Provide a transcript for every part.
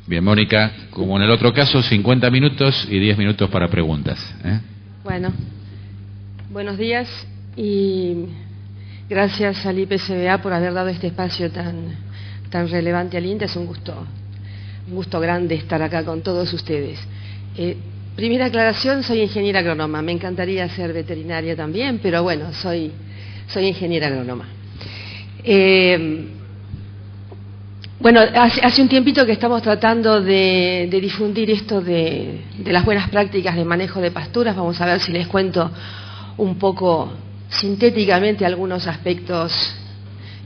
Bien, Mónica, como en el otro caso, 50 minutos y 10 minutos para preguntas. Bueno, buenos días y gracias al IPCBA por haber dado este espacio tan relevante al INTA. Es un gusto grande estar acá con todos ustedes. Primera aclaración, soy ingeniera agrónoma. Me encantaría ser veterinaria también, pero bueno, soy ingeniera agrónoma. Bueno, hace un tiempito que estamos tratando de difundir esto de las buenas prácticas de manejo de pasturas. Vamos a ver si les cuento un poco sintéticamente algunos aspectos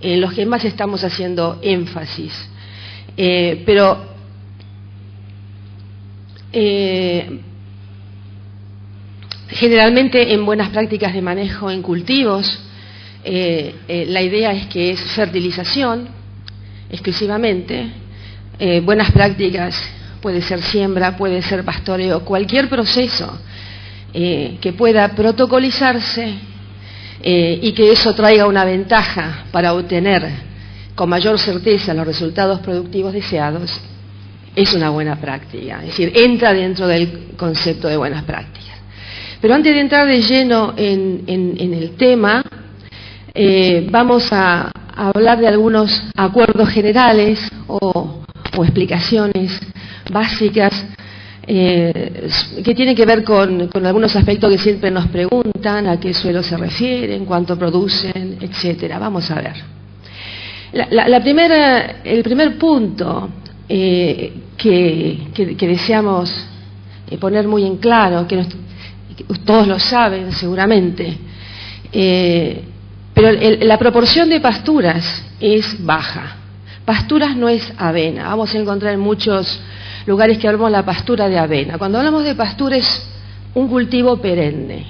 en los que más estamos haciendo énfasis. Generalmente en buenas prácticas de manejo en cultivos, la idea es que es fertilización exclusivamente. Buenas prácticas puede ser siembra, puede ser pastoreo, cualquier proceso que pueda protocolizarse y que eso traiga una ventaja para obtener con mayor certeza los resultados productivos deseados, es una buena práctica, es decir, entra dentro del concepto de buenas prácticas. Pero antes de entrar de lleno en el tema, vamos a hablar de algunos acuerdos generales o explicaciones básicas que tienen que ver con algunos aspectos que siempre nos preguntan: a qué suelo se refieren, cuánto producen, etcétera. Vamos a ver. El primer punto que deseamos poner muy en claro, que todos lo saben seguramente, pero la proporción de pasturas es baja. Pasturas no es avena. Vamos a encontrar en muchos lugares que hablamos de la pastura de avena. Cuando hablamos de pastura es un cultivo perenne,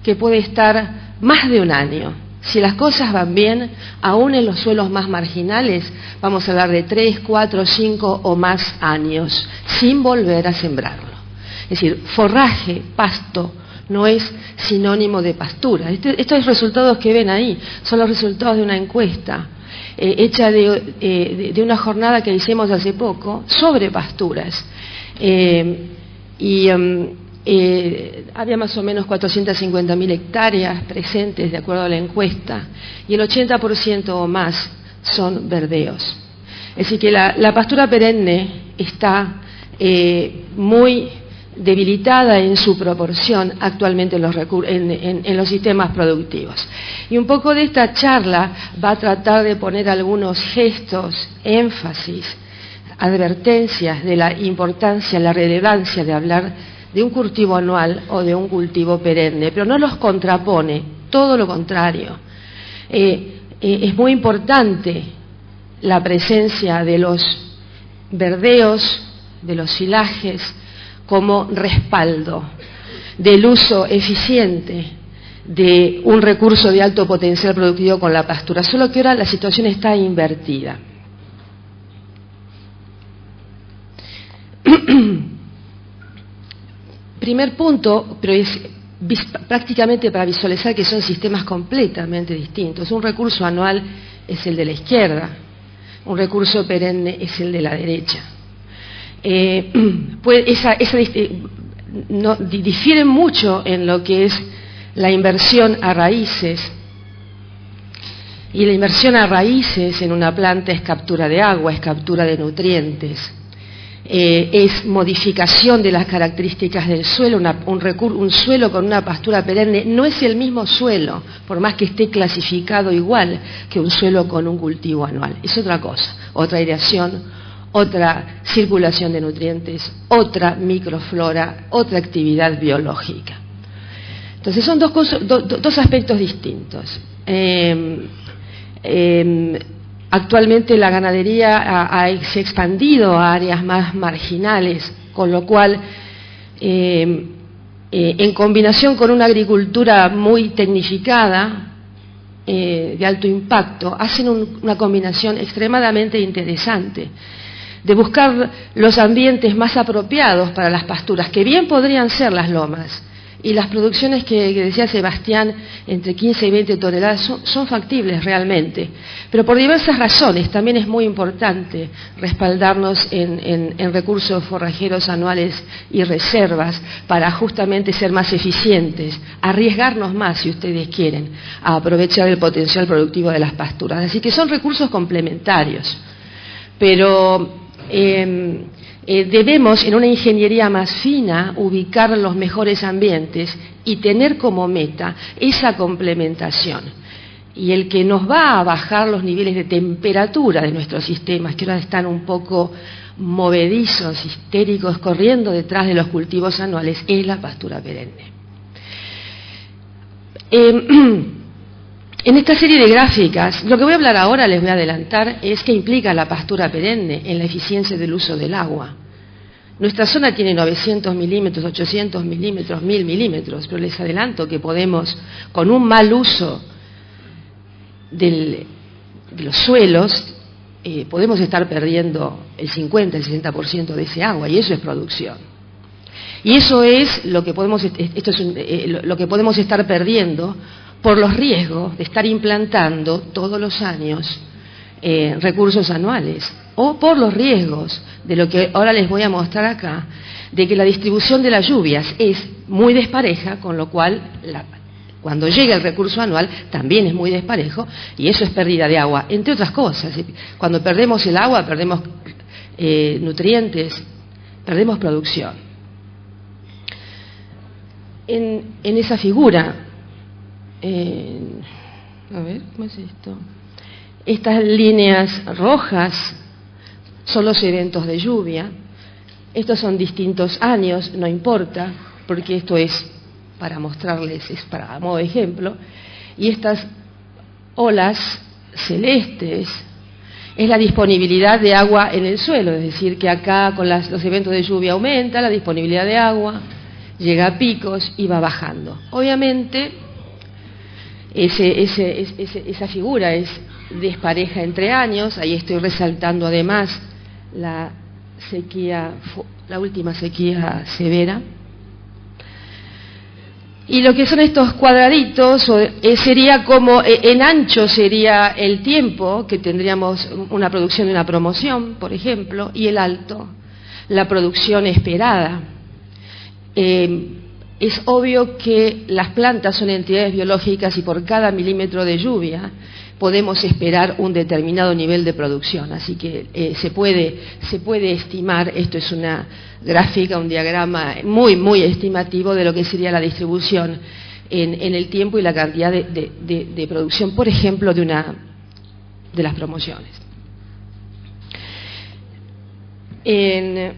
que puede estar más de un año. Si las cosas van bien, aún en los suelos más marginales, vamos a hablar de 3, 4, 5 o más años, sin volver a sembrarlo. Es decir, forraje, pasto, no es sinónimo de pastura. Estos resultados que ven ahí son los resultados de una encuesta hecha de una jornada que hicimos hace poco sobre pasturas. Había más o menos 450.000 hectáreas presentes de acuerdo a la encuesta, y el 80% o más son verdeos. Es decir, que la pastura perenne está muy debilitada en su proporción actualmente en los sistemas productivos. Y un poco de esta charla va a tratar de poner algunos gestos, énfasis, advertencias de la importancia, la relevancia de hablar de un cultivo anual o de un cultivo perenne, pero no los contrapone, todo lo contrario. Es muy importante la presencia de los verdeos, de los silajes, como respaldo del uso eficiente de un recurso de alto potencial productivo con la pastura, solo que ahora la situación está invertida. Primer punto, pero es prácticamente para visualizar que son sistemas completamente distintos. Un recurso anual es el de la izquierda, un recurso perenne es el de la derecha. Difieren mucho en lo que es la inversión a raíces, y la inversión a raíces en una planta es captura de agua, es captura de nutrientes, es modificación de las características del suelo. Un suelo con una pastura perenne no es el mismo suelo, por más que esté clasificado igual que un suelo con un cultivo anual, es otra cosa, otra aireación, otra circulación de nutrientes, otra microflora, otra actividad biológica. Entonces son dos aspectos distintos. Actualmente la ganadería se ha expandido a áreas más marginales, con lo cual, en combinación con una agricultura muy tecnificada, de alto impacto, hacen una combinación extremadamente interesante de buscar los ambientes más apropiados para las pasturas, que bien podrían ser las lomas, Y las producciones que decía Sebastián, entre 15 y 20 toneladas, son factibles realmente. Pero por diversas razones también es muy importante respaldarnos en recursos forrajeros anuales y reservas para justamente ser más eficientes, arriesgarnos más, si ustedes quieren, a aprovechar el potencial productivo de las pasturas. Así que son recursos complementarios. Pero debemos, en una ingeniería más fina, ubicar los mejores ambientes y tener como meta esa complementación. Y el que nos va a bajar los niveles de temperatura de nuestros sistemas, que ahora están un poco movedizos, histéricos, corriendo detrás de los cultivos anuales, es la pastura perenne. En esta serie de gráficas, lo que voy a hablar ahora, les voy a adelantar, es qué implica la pastura perenne en la eficiencia del uso del agua. Nuestra zona tiene 900 milímetros, 800 milímetros, 1000 milímetros, pero les adelanto que podemos, con un mal uso de los suelos, podemos estar perdiendo el 50, el 60% de ese agua, y eso es producción. Y eso es lo que podemos, lo que podemos estar perdiendo por los riesgos de estar implantando todos los años recursos anuales, o por los riesgos de lo que ahora les voy a mostrar acá, de que la distribución de las lluvias es muy despareja, con lo cual cuando llega el recurso anual también es muy desparejo, y eso es pérdida de agua, entre otras cosas. Cuando perdemos el agua, perdemos nutrientes, perdemos producción. En esa figura, a ver, ¿cómo es esto? Estas líneas rojas son los eventos de lluvia. Estos son distintos años, no importa, porque esto es para mostrarles, es para modo de ejemplo. Y estas olas celestes es la disponibilidad de agua en el suelo, es decir, que acá con los eventos de lluvia aumenta la disponibilidad de agua, llega a picos y va bajando. Obviamente, esa figura es despareja entre años. Ahí estoy resaltando además la última sequía severa. Y lo que son estos cuadraditos sería como, en ancho sería el tiempo que tendríamos una producción de una promoción, por ejemplo, y el alto, la producción esperada. Es obvio que las plantas son entidades biológicas y por cada milímetro de lluvia podemos esperar un determinado nivel de producción. Así que se puede estimar, esto es una gráfica, un diagrama muy, muy estimativo de lo que sería la distribución en el tiempo y la cantidad de producción, por ejemplo, de las promociones. En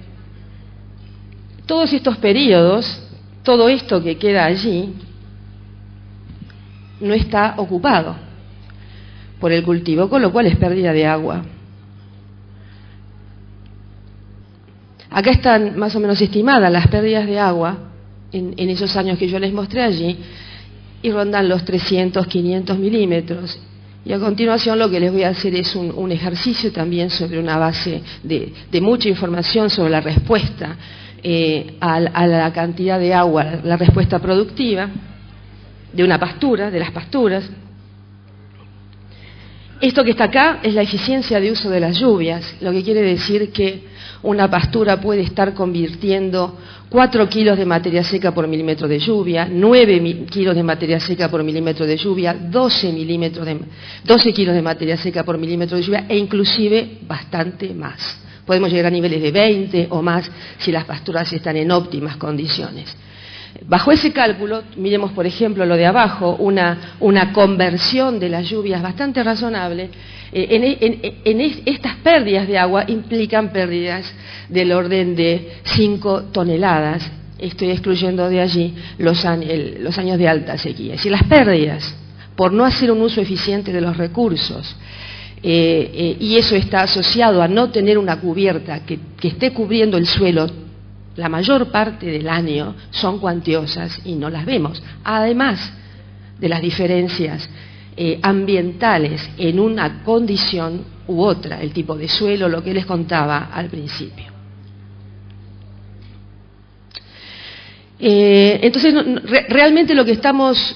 todos estos periodos, todo esto que queda allí no está ocupado por el cultivo, con lo cual es pérdida de agua. Acá están más o menos estimadas las pérdidas de agua en esos años que yo les mostré allí, y rondan los 300, 500 milímetros. Y a continuación lo que les voy a hacer es un ejercicio también sobre una base de mucha información sobre la respuesta a la cantidad de agua, la respuesta productiva de una pastura, de las pasturas. Esto que está acá es la eficiencia de uso de las lluvias, lo que quiere decir que una pastura puede estar convirtiendo 4 kilos de materia seca por milímetro de lluvia, 9 kilos de materia seca por milímetro de lluvia, 12 kilos de materia seca por milímetro de lluvia, e inclusive bastante más. Podemos llegar a niveles de 20 o más si las pasturas están en óptimas condiciones. Bajo ese cálculo, miremos por ejemplo lo de abajo, una conversión de las lluvias bastante razonable. Estas pérdidas de agua implican pérdidas del orden de 5 toneladas. Estoy excluyendo de allí los años de alta sequía. Si las pérdidas por no hacer un uso eficiente de los recursos, y eso está asociado a no tener una cubierta que esté cubriendo el suelo la mayor parte del año, son cuantiosas y no las vemos. Además de las diferencias ambientales en una condición u otra, el tipo de suelo, lo que les contaba al principio. Entonces, realmente lo que estamos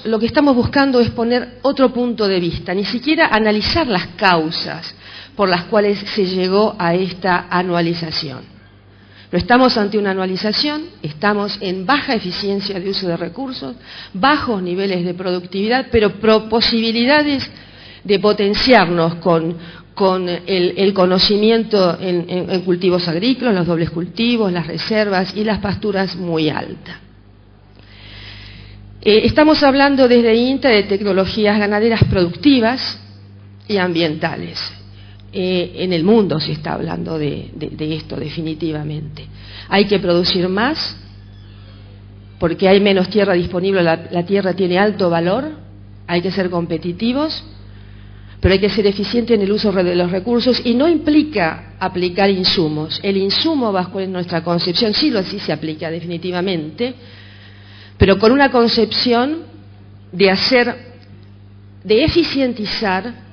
buscando es poner otro punto de vista, ni siquiera analizar las causas por las cuales se llegó a esta anualización. No estamos ante una anualización, estamos en baja eficiencia de uso de recursos, bajos niveles de productividad, pero posibilidades de potenciarnos con el conocimiento en cultivos agrícolas, los dobles cultivos, las reservas y las pasturas muy altas. Estamos hablando desde INTA de tecnologías ganaderas productivas y ambientales. En el mundo se está hablando de esto definitivamente. Hay que producir más porque hay menos tierra disponible, la tierra tiene alto valor, hay que ser competitivos, pero hay que ser eficiente en el uso de los recursos y no implica aplicar insumos. El insumo, bajo nuestra concepción, sí se aplica definitivamente, pero con una concepción de eficientizar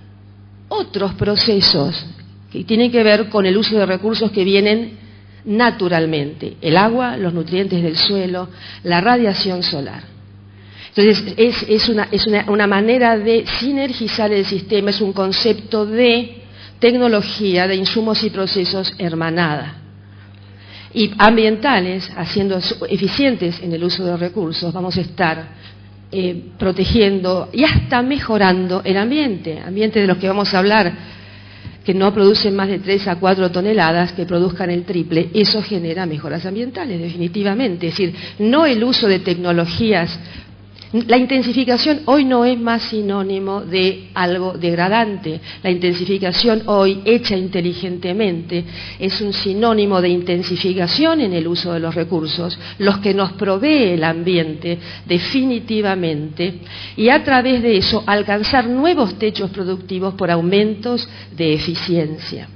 otros procesos que tienen que ver con el uso de recursos que vienen naturalmente: el agua, los nutrientes del suelo, la radiación solar. Entonces es una manera de sinergizar el sistema, es un concepto de tecnología, de insumos y procesos hermanada. Y ambientales, haciendo eficientes en el uso de recursos, vamos a estar protegiendo y hasta mejorando el ambiente de los que vamos a hablar, que no producen más de 3 a 4 toneladas, que produzcan el triple. Eso genera mejoras ambientales, definitivamente. Es decir, no el uso de tecnologías. La intensificación hoy no es más sinónimo de algo degradante. La intensificación hoy, hecha inteligentemente, es un sinónimo de intensificación en el uso de los recursos, los que nos provee el ambiente definitivamente, y a través de eso alcanzar nuevos techos productivos por aumentos de eficiencia.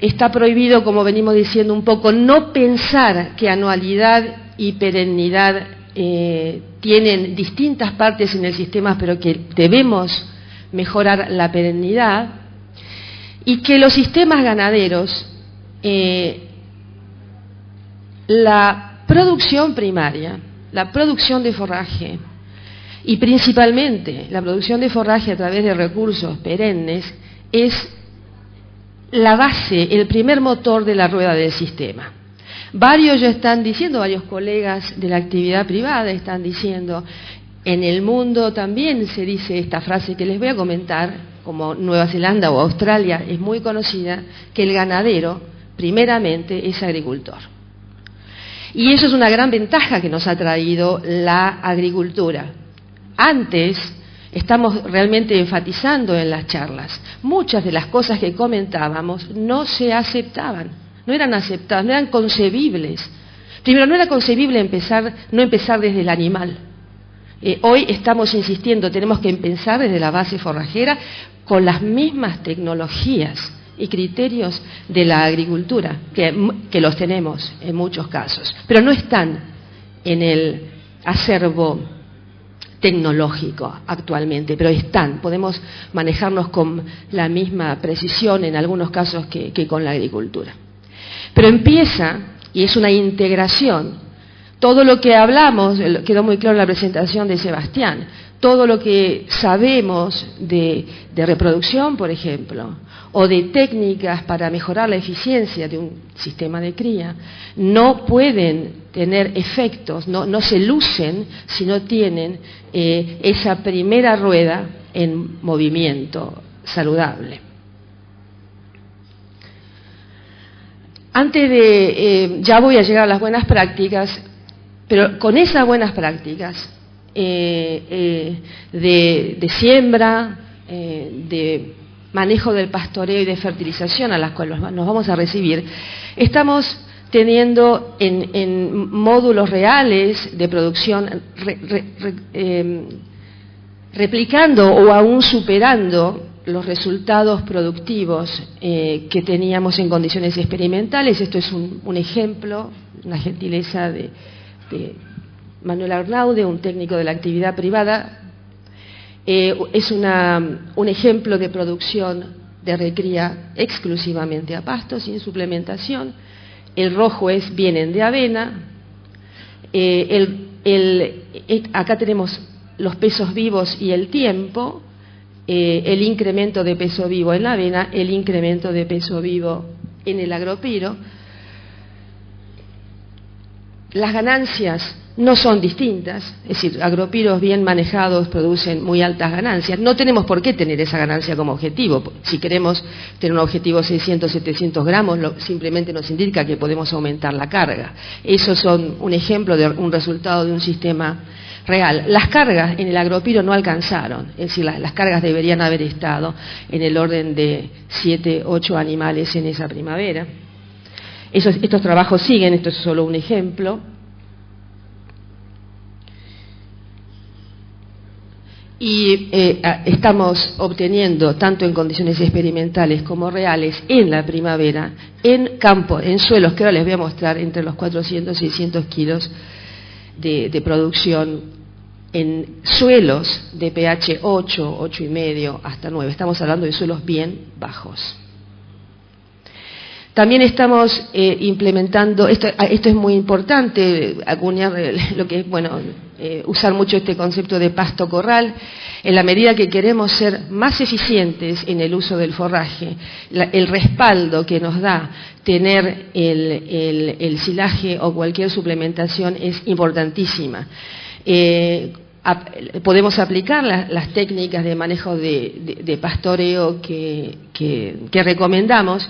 Está prohibido, como venimos diciendo un poco, no pensar que anualidad y perennidad tienen distintas partes en el sistema, pero que debemos mejorar la perennidad, y que los sistemas ganaderos, la producción primaria, la producción de forraje, y principalmente la producción de forraje a través de recursos perennes, es la base, el primer motor de la rueda del sistema. Varios ya están diciendo, varios colegas de la actividad privada están diciendo, en el mundo también se dice esta frase que les voy a comentar, como Nueva Zelanda o Australia es muy conocida, que el ganadero primeramente es agricultor. Y eso es una gran ventaja que nos ha traído la agricultura. Antes, estamos realmente enfatizando en las charlas, muchas de las cosas que comentábamos no se aceptaban. No eran aceptadas, no eran concebibles. Primero, no era concebible no empezar desde el animal. Hoy estamos insistiendo, tenemos que empezar desde la base forrajera con las mismas tecnologías y criterios de la agricultura, que los tenemos en muchos casos, pero no están en el acervo tecnológico actualmente, pero podemos manejarnos con la misma precisión en algunos casos que con la agricultura. Pero empieza, y es una integración, todo lo que hablamos, quedó muy claro en la presentación de Sebastián, todo lo que sabemos de reproducción, por ejemplo, o de técnicas para mejorar la eficiencia de un sistema de cría, no pueden tener efectos, no se lucen si no tienen esa primera rueda en movimiento saludable. Antes ya voy a llegar a las buenas prácticas, pero con esas buenas prácticas de siembra, de manejo del pastoreo y de fertilización, a las cuales nos vamos a recibir, estamos teniendo en módulos reales de producción replicando o aún superando los resultados productivos que teníamos en condiciones experimentales. Esto es un ejemplo, una gentileza de Manuel Arnaude, un técnico de la actividad privada. Es un ejemplo de producción de recría exclusivamente a pasto, sin suplementación, el rojo vienen de avena, acá tenemos los pesos vivos y el tiempo, el incremento de peso vivo en la avena, el incremento de peso vivo en el agropiro. Las ganancias no son distintas, es decir, agropiros bien manejados producen muy altas ganancias. No tenemos por qué tener esa ganancia como objetivo. Si queremos tener un objetivo de 600, 700 gramos, simplemente nos indica que podemos aumentar la carga. Esos son un ejemplo de un resultado de un sistema real. Las cargas en el agropiro no alcanzaron, es decir, las cargas deberían haber estado en el orden de 7, 8 animales en esa primavera. Estos trabajos siguen, esto es solo un ejemplo. Y estamos obteniendo, tanto en condiciones experimentales como reales, en la primavera, en campo, en suelos que ahora les voy a mostrar, entre los 400 y 600 kilos de producción en suelos de pH 8, 8,5 hasta 9. Estamos hablando de suelos bien bajos. También estamos implementando, esto es muy importante, acuñar lo que es, usar mucho este concepto de pasto corral, en la medida que queremos ser más eficientes en el uso del forraje, el respaldo que nos da tener el silaje o cualquier suplementación es importantísima. Podemos aplicar las técnicas de manejo de pastoreo que recomendamos,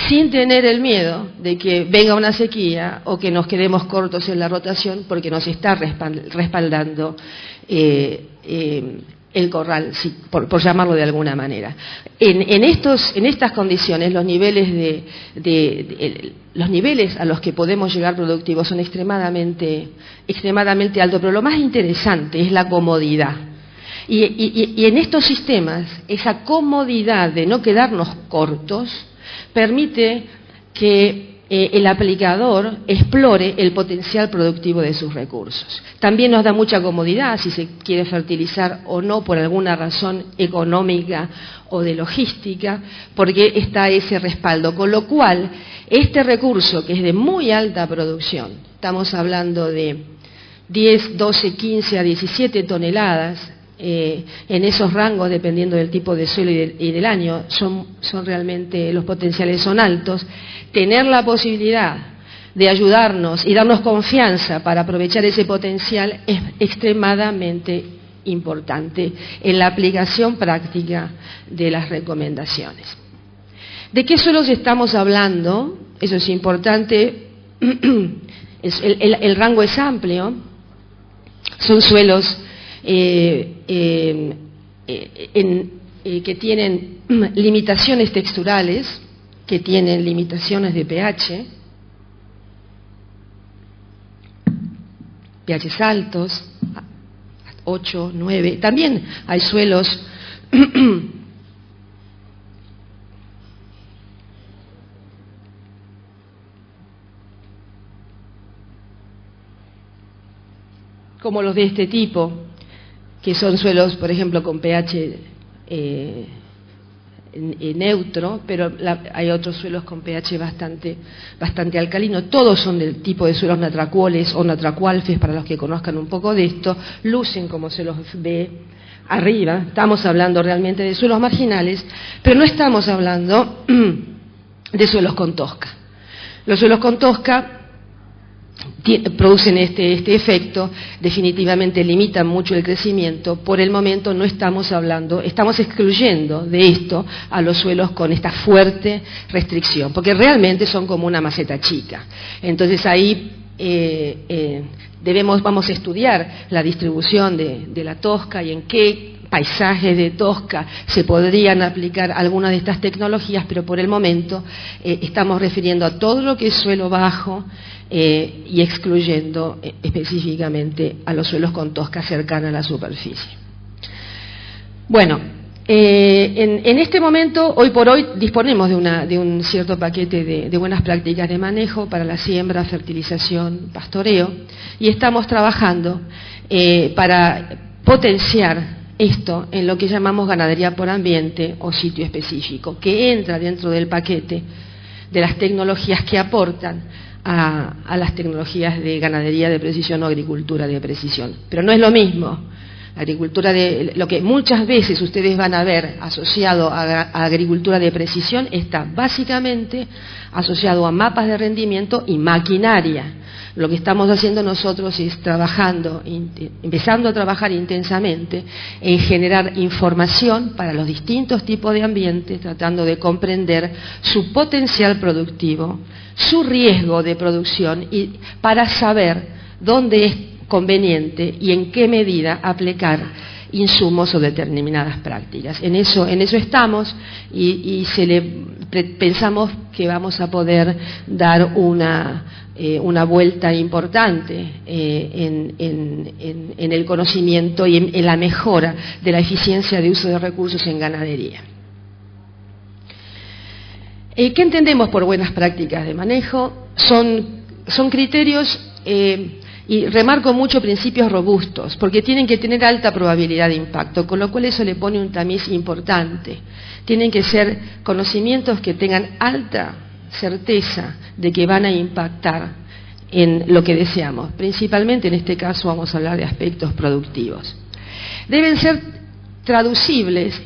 sin tener el miedo de que venga una sequía o que nos quedemos cortos en la rotación, porque nos está respaldando el corral, por llamarlo de alguna manera. En estas condiciones, los niveles los niveles a los que podemos llegar productivos son extremadamente altos, pero lo más interesante es la comodidad. Y en estos sistemas, esa comodidad de no quedarnos cortos permite que el aplicador explore el potencial productivo de sus recursos. También nos da mucha comodidad si se quiere fertilizar o no por alguna razón económica o de logística, porque está ese respaldo. Con lo cual, este recurso, que es de muy alta producción, estamos hablando de 10, 12, 15 a 17 toneladas, en esos rangos, dependiendo del tipo de suelo y del año, son realmente, los potenciales son altos. Tener la posibilidad de ayudarnos y darnos confianza para aprovechar ese potencial es extremadamente importante en la aplicación práctica de las recomendaciones. ¿De qué suelos estamos hablando? Eso es importante. El rango es amplio. Son suelos que tienen limitaciones texturales, que tienen limitaciones de pH, pHs altos, 8, 9. También hay suelos como los de este tipo, que son suelos, por ejemplo, con pH neutro, pero hay otros suelos con pH bastante alcalino. Todos son del tipo de suelos natracuoles o natracualfes, para los que conozcan un poco de esto. Lucen como se los ve arriba. Estamos hablando realmente de suelos marginales, pero no estamos hablando de suelos con tosca. Los suelos con tosca producen este efecto, definitivamente limitan mucho el crecimiento. Por el momento no estamos hablando, estamos excluyendo de esto a los suelos con esta fuerte restricción, porque realmente son como una maceta chica. Entonces ahí vamos a estudiar la distribución de la tosca y en qué paisajes de tosca se podrían aplicar algunas de estas tecnologías, pero por el momento estamos refiriendo a todo lo que es suelo bajo y excluyendo específicamente a los suelos con tosca cercana a la superficie. Bueno, en este momento, hoy por hoy, disponemos de un cierto paquete de buenas prácticas de manejo para la siembra, fertilización, pastoreo, y estamos trabajando para potenciar esto en lo que llamamos ganadería por ambiente o sitio específico, que entra dentro del paquete de las tecnologías que aportan a las tecnologías de ganadería de precisión o agricultura de precisión. Pero no es lo mismo. La agricultura lo que muchas veces ustedes van a ver asociado a agricultura de precisión está básicamente asociado a mapas de rendimiento y maquinaria. Lo que estamos haciendo nosotros es empezando a trabajar intensamente en generar información para los distintos tipos de ambientes, tratando de comprender su potencial productivo, su riesgo de producción y para saber dónde es conveniente y en qué medida aplicar insumos o determinadas prácticas. En eso estamos y pensamos que vamos a poder dar una vuelta importante en el conocimiento y en la mejora de la eficiencia de uso de recursos en ganadería. ¿Qué entendemos por buenas prácticas de manejo? Son criterios, y remarco mucho principios robustos, porque tienen que tener alta probabilidad de impacto, con lo cual eso le pone un tamiz importante. Tienen que ser conocimientos que tengan alta certeza de que van a impactar en lo que deseamos. Principalmente en este caso vamos a hablar de aspectos productivos. Deben ser traducibles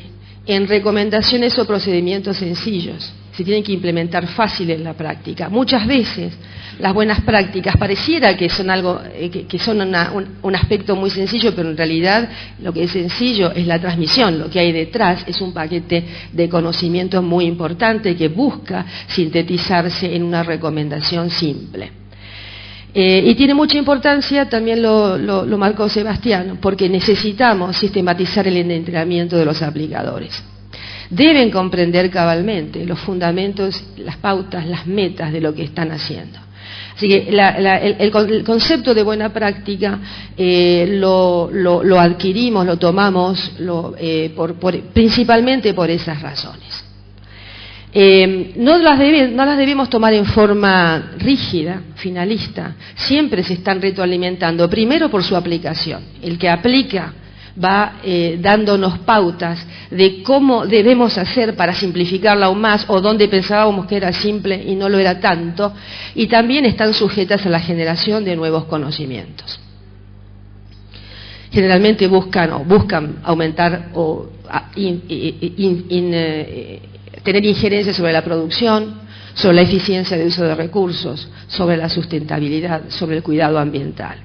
en recomendaciones o procedimientos sencillos. Se tienen que implementar fácil en la práctica. Muchas veces las buenas prácticas pareciera que son algo, que son un aspecto muy sencillo, pero en realidad lo que es sencillo es la transmisión. Lo que hay detrás es un paquete de conocimientos muy importante que busca sintetizarse en una recomendación simple. Y tiene mucha importancia, también lo marcó Sebastián, porque necesitamos sistematizar el entrenamiento de los aplicadores. Deben comprender cabalmente los fundamentos, las pautas, las metas de lo que están haciendo. Así que el concepto de buena práctica lo adquirimos, lo tomamos principalmente por esas razones. No las debemos tomar en forma rígida, finalista. Siempre se están retroalimentando, primero por su aplicación. El que aplica va dándonos pautas de cómo debemos hacer para simplificarla aún más, o donde pensábamos que era simple y no lo era tanto, y también están sujetas a la generación de nuevos conocimientos. Generalmente buscan aumentar o tener injerencia sobre la producción, sobre la eficiencia de uso de recursos, sobre la sustentabilidad, sobre el cuidado ambiental.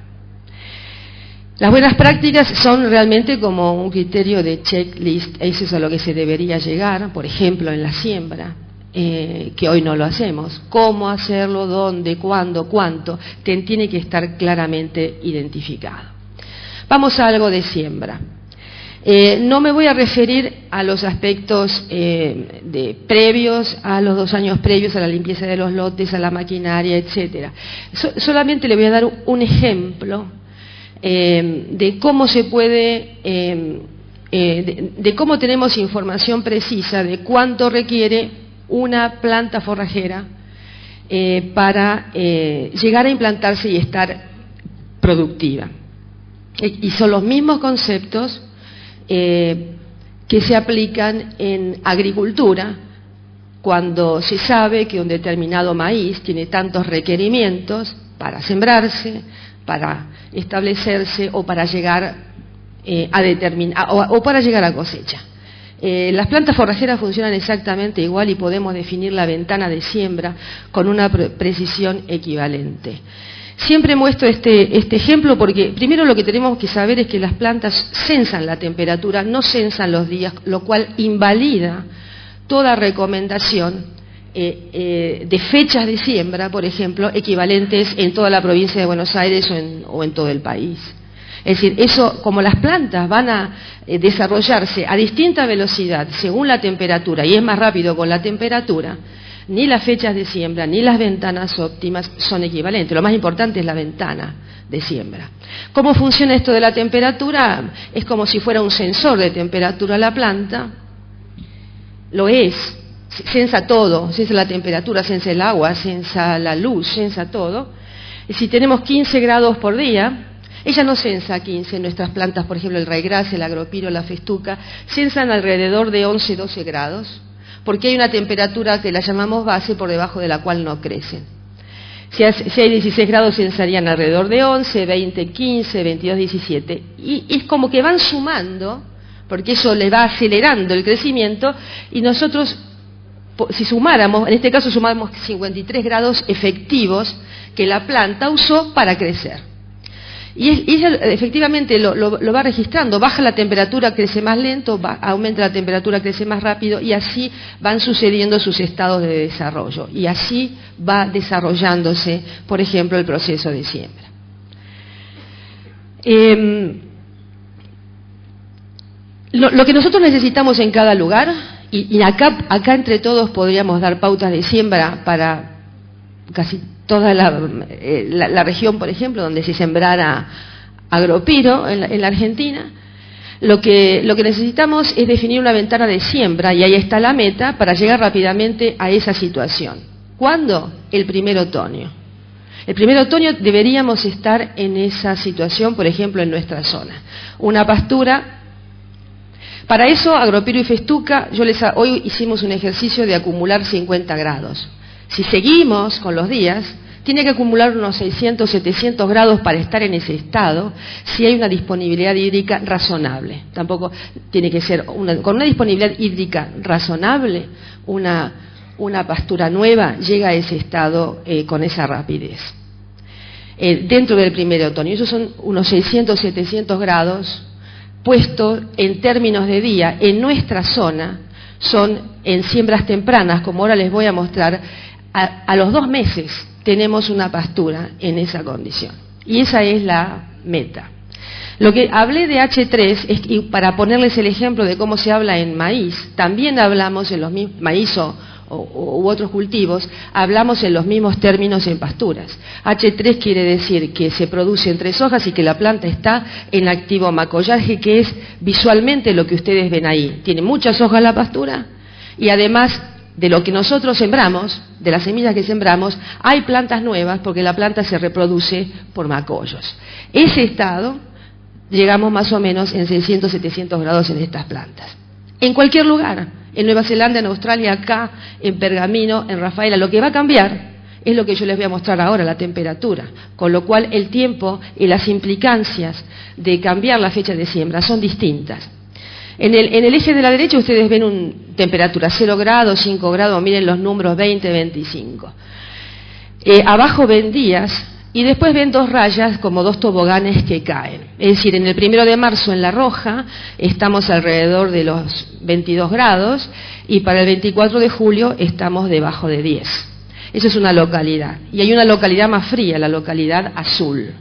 Las buenas prácticas son realmente como un criterio de checklist, eso es a lo que se debería llegar, por ejemplo, en la siembra, que hoy no lo hacemos. ¿Cómo hacerlo? ¿Dónde? ¿Cuándo? ¿Cuánto? Tiene que estar claramente identificado. Vamos a algo de siembra. No me voy a referir a los aspectos previos, a los 2 años previos a la limpieza de los lotes, a la maquinaria, etcétera. Solamente le voy a dar un ejemplo de cómo se puede, de cómo tenemos información precisa de cuánto requiere una planta forrajera para llegar a implantarse y estar productiva. Y son los mismos conceptos que se aplican en agricultura, cuando se sabe que un determinado maíz tiene tantos requerimientos para sembrarse, para establecerse o para llegar o para llegar a cosecha. Las plantas forrajeras funcionan exactamente igual y podemos definir la ventana de siembra con una precisión equivalente. Siempre muestro este ejemplo porque primero lo que tenemos que saber es que las plantas censan la temperatura, no censan los días, lo cual invalida toda recomendación de fechas de siembra, por ejemplo, equivalentes en toda la provincia de Buenos Aires o en todo el país. Es decir, eso, como las plantas van a desarrollarse a distinta velocidad según la temperatura y es más rápido con la temperatura, ni las fechas de siembra ni las ventanas óptimas son equivalentes. Lo más importante es la ventana de siembra. ¿Cómo funciona esto de la temperatura? Es como si fuera un sensor de temperatura la planta. Lo es. Censa todo, censa la temperatura, censa el agua, censa la luz, censa todo. Y si tenemos 15 grados por día, ella no censa 15, nuestras plantas, por ejemplo, el raigras, el agropiro, la festuca, censan alrededor de 11, 12 grados, porque hay una temperatura que la llamamos base por debajo de la cual no crecen. Si hay 16 grados, estarían alrededor de 11, 20, 15, 22, 17. Y es como que van sumando, porque eso le va acelerando el crecimiento, y nosotros, si sumáramos, en este caso sumamos 53 grados efectivos que la planta usó para crecer. Y ella efectivamente lo va registrando, baja la temperatura, crece más lento, aumenta la temperatura, crece más rápido, y así van sucediendo sus estados de desarrollo. Y así va desarrollándose, por ejemplo, el proceso de siembra. Lo que nosotros necesitamos en cada lugar, y acá entre todos podríamos dar pautas de siembra para casi toda la región, por ejemplo, donde se sembrara agropiro en la Argentina, lo que necesitamos es definir una ventana de siembra, y ahí está la meta, para llegar rápidamente a esa situación. ¿Cuándo? El primer otoño. El primer otoño deberíamos estar en esa situación, por ejemplo, en nuestra zona. Una pastura. Para eso, agropiro y festuca, hoy hicimos un ejercicio de acumular 50 grados. Si seguimos con los días, tiene que acumular unos 600, 700 grados para estar en ese estado, si hay una disponibilidad hídrica razonable. Tampoco tiene que ser, con una disponibilidad hídrica razonable, una pastura nueva llega a ese estado con esa rapidez. Dentro del primer otoño, esos son unos 600, 700 grados, puestos en términos de día, en nuestra zona, son en siembras tempranas, como ahora les voy a mostrar. A los 2 meses tenemos una pastura en esa condición. Y esa es la meta. Lo que hablé de H3, y para ponerles el ejemplo de cómo se habla en maíz, también hablamos en los mismos, maíz u otros cultivos, hablamos en los mismos términos en pasturas. H3 quiere decir que se produce en 3 hojas y que la planta está en activo macollaje, que es visualmente lo que ustedes ven ahí. Tiene muchas hojas la pastura, y además de lo que nosotros sembramos, de las semillas que sembramos, hay plantas nuevas, porque la planta se reproduce por macollos. Ese estado, llegamos más o menos en 600, 700 grados en estas plantas. En cualquier lugar, en Nueva Zelanda, en Australia, acá, en Pergamino, en Rafaela, lo que va a cambiar es lo que yo les voy a mostrar ahora, la temperatura, con lo cual el tiempo y las implicancias de cambiar la fecha de siembra son distintas. En el eje de la derecha ustedes ven temperatura 0 grados, 5 grados, miren los números 20, 25. Abajo ven días, y después ven 2 rayas como 2 toboganes que caen. Es decir, en el 1 de marzo en la roja estamos alrededor de los 22 grados, y para el 24 de julio estamos debajo de 10. Esa es una localidad. Y hay una localidad más fría, la localidad azul.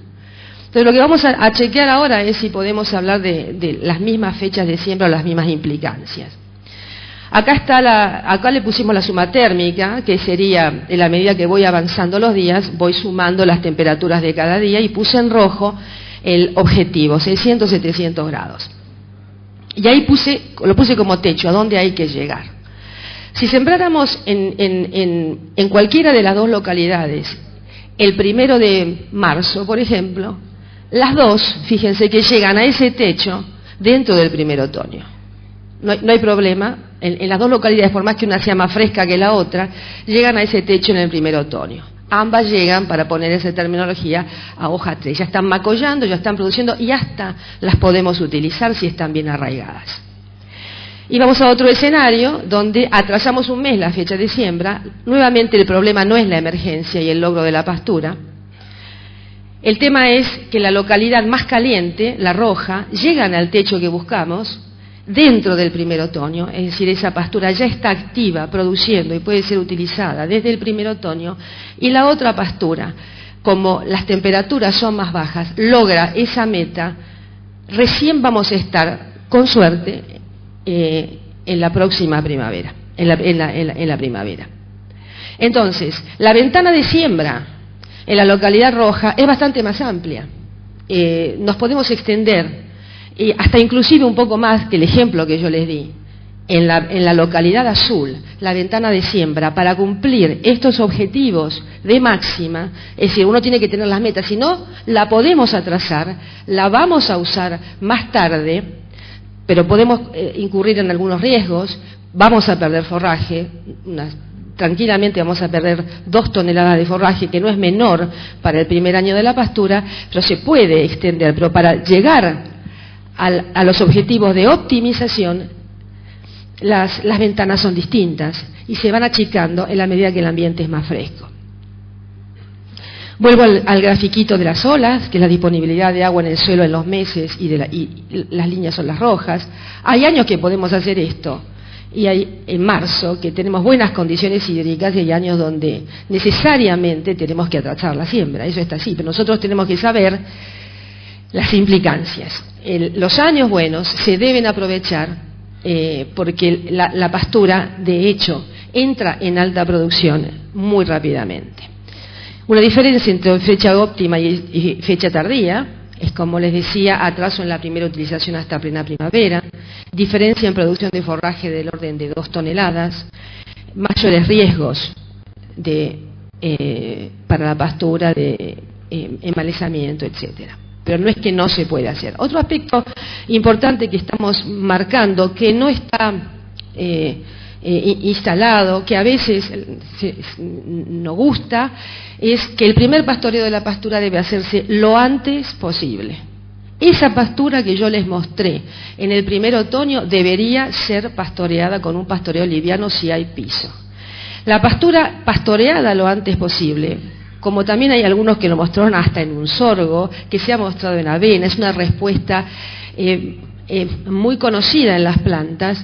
Entonces lo que vamos a chequear ahora es si podemos hablar de las mismas fechas de siembra o las mismas implicancias. Acá le pusimos la suma térmica, que sería, en la medida que voy avanzando los días, voy sumando las temperaturas de cada día, y puse en rojo el objetivo, 600, 700 grados. Y ahí lo puse como techo, a dónde hay que llegar. Si sembráramos en cualquiera de las 2 localidades, el 1 de marzo, por ejemplo, las 2, fíjense que llegan a ese techo dentro del primer otoño. No hay problema, en las 2 localidades, por más que una sea más fresca que la otra, llegan a ese techo en el primer otoño. Ambas llegan, para poner esa terminología, a hoja 3. Ya están macollando, ya están produciendo, y hasta las podemos utilizar si están bien arraigadas. Y vamos a otro escenario donde atrasamos 1 mes la fecha de siembra. Nuevamente el problema no es la emergencia y el logro de la pastura. El tema es que la localidad más caliente, la roja, llegan al techo que buscamos dentro del primer otoño, es decir, esa pastura ya está activa, produciendo, y puede ser utilizada desde el primer otoño, y la otra pastura, como las temperaturas son más bajas, logra esa meta. Recién vamos a estar, con suerte, en la próxima primavera, en la primavera. Entonces, la ventana de siembra en la localidad roja es bastante más amplia. Nos podemos extender hasta inclusive un poco más que el ejemplo que yo les di. En la localidad azul, la ventana de siembra, para cumplir estos objetivos de máxima, es decir, uno tiene que tener las metas, si no, la podemos atrasar, la vamos a usar más tarde, pero podemos incurrir en algunos riesgos, vamos a perder forraje, tranquilamente vamos a perder 2 toneladas de forraje, que no es menor para el primer año de la pastura, pero se puede extender. Pero para llegar a los objetivos de optimización, las ventanas son distintas y se van achicando en la medida que el ambiente es más fresco. Vuelvo al grafiquito de las olas, que es la disponibilidad de agua en el suelo en los meses, y las líneas son las rojas. Hay años que podemos hacer esto, y hay en marzo que tenemos buenas condiciones hídricas, y hay años donde necesariamente tenemos que atrasar la siembra. Eso está así, pero nosotros tenemos que saber las implicancias. Los años buenos se deben aprovechar porque la pastura, de hecho, entra en alta producción muy rápidamente. Una diferencia entre fecha óptima y fecha tardía es, como les decía, atraso en la primera utilización hasta plena primavera, diferencia en producción de forraje del orden de 2 toneladas, mayores riesgos para la pastura, de emmalezamiento, etcétera. Pero no es que no se puede hacer. Otro aspecto importante que estamos marcando, que no está instalado, que a veces no gusta, es que el primer pastoreo de la pastura debe hacerse lo antes posible. Esa pastura que yo les mostré en el primer otoño debería ser pastoreada con un pastoreo liviano si hay piso. La pastura pastoreada lo antes posible, como también hay algunos que lo mostraron hasta en un sorgo, que se ha mostrado en avena, es una respuesta muy conocida en las plantas,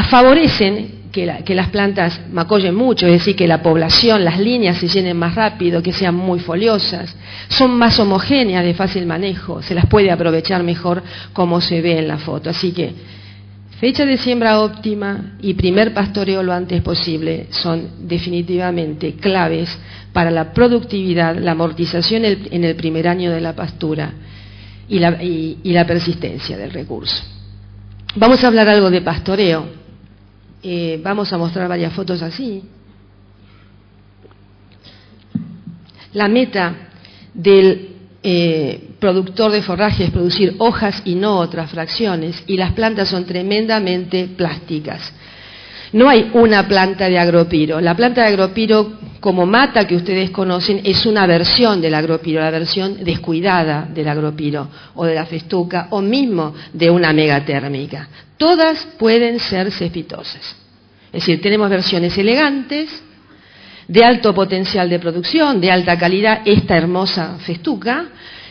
favorecen que las plantas macollen mucho, es decir, que la población, las líneas se llenen más rápido, que sean muy foliosas, son más homogéneas, de fácil manejo, se las puede aprovechar mejor, como se ve en la foto. Así que fecha de siembra óptima y primer pastoreo lo antes posible son definitivamente claves para la productividad, la amortización en el primer año de la pastura y la persistencia del recurso. Vamos a hablar algo de pastoreo. Vamos a mostrar varias fotos así. La meta del productor de forraje es producir hojas y no otras fracciones, y las plantas son tremendamente plásticas. No hay una planta de agropiro. La planta de agropiro, como mata que ustedes conocen, es una versión del agropiro, la versión descuidada del agropiro, o de la festuca, o mismo de una megatérmica. Todas pueden ser cespitosas. Es decir, tenemos versiones elegantes, de alto potencial de producción, de alta calidad, esta hermosa festuca,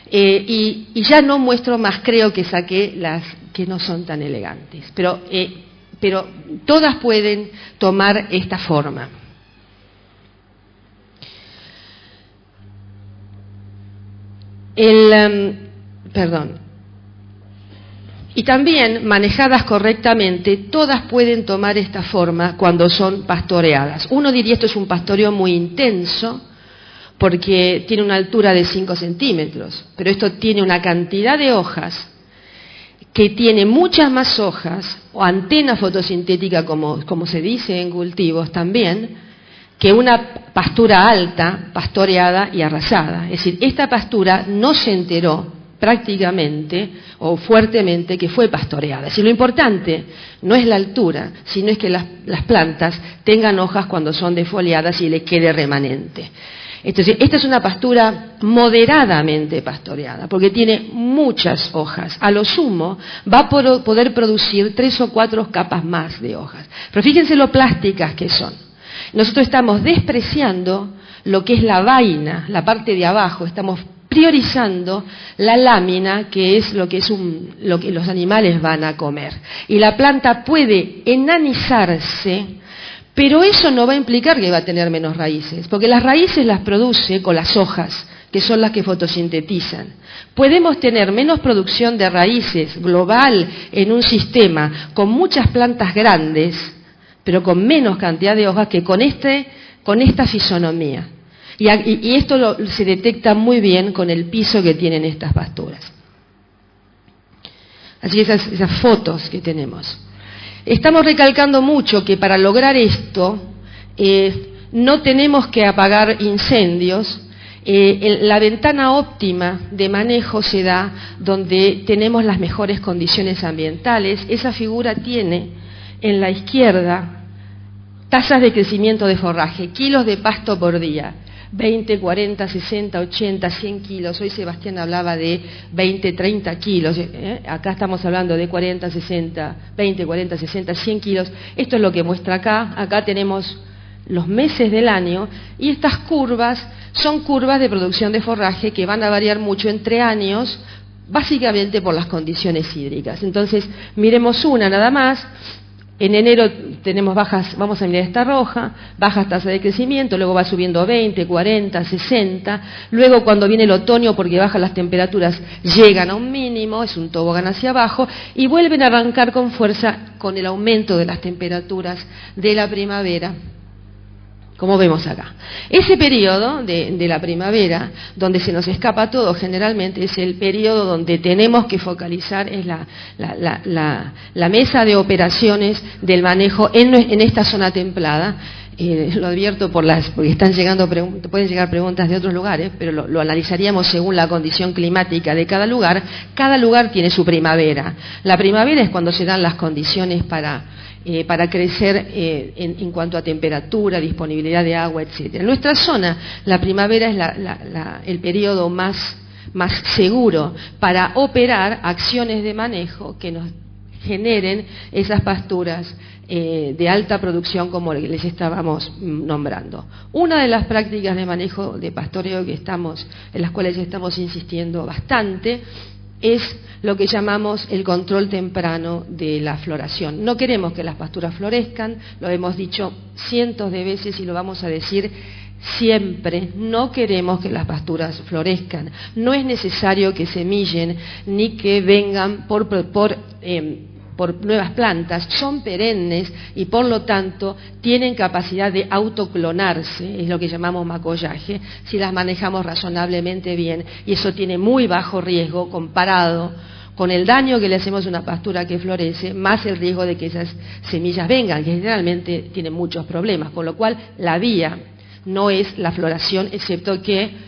y ya no muestro más, creo que saqué las que no son tan elegantes. Pero todas pueden tomar esta forma. Y también, manejadas correctamente, todas pueden tomar esta forma cuando son pastoreadas. Uno diría esto es un pastoreo muy intenso, porque tiene una altura de 5 centímetros, pero esto tiene una cantidad de hojas que tiene muchas más hojas, o antena fotosintética, como se dice en cultivos también, que una pastura alta, pastoreada y arrasada. Es decir, esta pastura no se enteró prácticamente o fuertemente que fue pastoreada. Es decir, lo importante no es la altura, sino es que las plantas tengan hojas cuando son defoliadas y le quede remanente. Entonces, esta es una pastura moderadamente pastoreada, porque tiene muchas hojas. A lo sumo va a poder producir 3 o 4 capas más de hojas. Pero fíjense lo plásticas que son. Nosotros estamos despreciando lo que es la vaina, la parte de abajo, estamos priorizando la lámina, que es lo que los animales van a comer. Y la planta puede enanizarse, pero eso no va a implicar que va a tener menos raíces, porque las raíces las produce con las hojas, que son las que fotosintetizan. Podemos tener menos producción de raíces global en un sistema con muchas plantas grandes, pero con menos cantidad de hojas que con esta fisonomía. Y esto se detecta muy bien con el piso que tienen estas pasturas. Así que esas fotos que tenemos. Estamos recalcando mucho que para lograr esto no tenemos que apagar incendios, La ventana óptima de manejo se da donde tenemos las mejores condiciones ambientales. Esa figura tiene en la izquierda tasas de crecimiento de forraje, kilos de pasto por día, 20, 40, 60, 80, 100 kilos. Hoy Sebastián hablaba de 20, 30 kilos. Acá estamos hablando de 40, 60, 20, 40, 60, 100 kilos. Esto es lo que muestra acá. Acá tenemos los meses del año y estas curvas son curvas de producción de forraje que van a variar mucho entre años, básicamente por las condiciones hídricas. Entonces, miremos una nada más. En enero tenemos bajas, vamos a mirar esta roja, bajas tasas de crecimiento, luego va subiendo 20, 40, 60, luego cuando viene el otoño, porque bajan las temperaturas, llegan a un mínimo, es un tobogán hacia abajo, y vuelven a arrancar con fuerza con el aumento de las temperaturas de la primavera, como vemos acá. Ese periodo de la primavera, donde se nos escapa todo, generalmente es el periodo donde tenemos que focalizar, es la mesa de operaciones del manejo en esta zona templada. Lo advierto porque están llegando pueden llegar preguntas de otros lugares, pero lo analizaríamos según la condición climática de cada lugar. Cada lugar tiene su primavera. La primavera es cuando se dan las condiciones para crecer en cuanto a temperatura, disponibilidad de agua, etc. En nuestra zona, la primavera es el periodo más seguro para operar acciones de manejo que nos generen esas pasturas de alta producción como les estábamos nombrando. Una de las prácticas de manejo de pastoreo en las cuales estamos insistiendo bastante es lo que llamamos el control temprano de la floración. No queremos que las pasturas florezcan, lo hemos dicho cientos de veces y lo vamos a decir siempre, no queremos que las pasturas florezcan. No es necesario que semillen ni que vengan por nuevas plantas, son perennes y por lo tanto tienen capacidad de autoclonarse, es lo que llamamos macollaje, si las manejamos razonablemente bien, y eso tiene muy bajo riesgo comparado con el daño que le hacemos a una pastura que florece, más el riesgo de que esas semillas vengan, que generalmente tienen muchos problemas, con lo cual la vía no es la floración, excepto que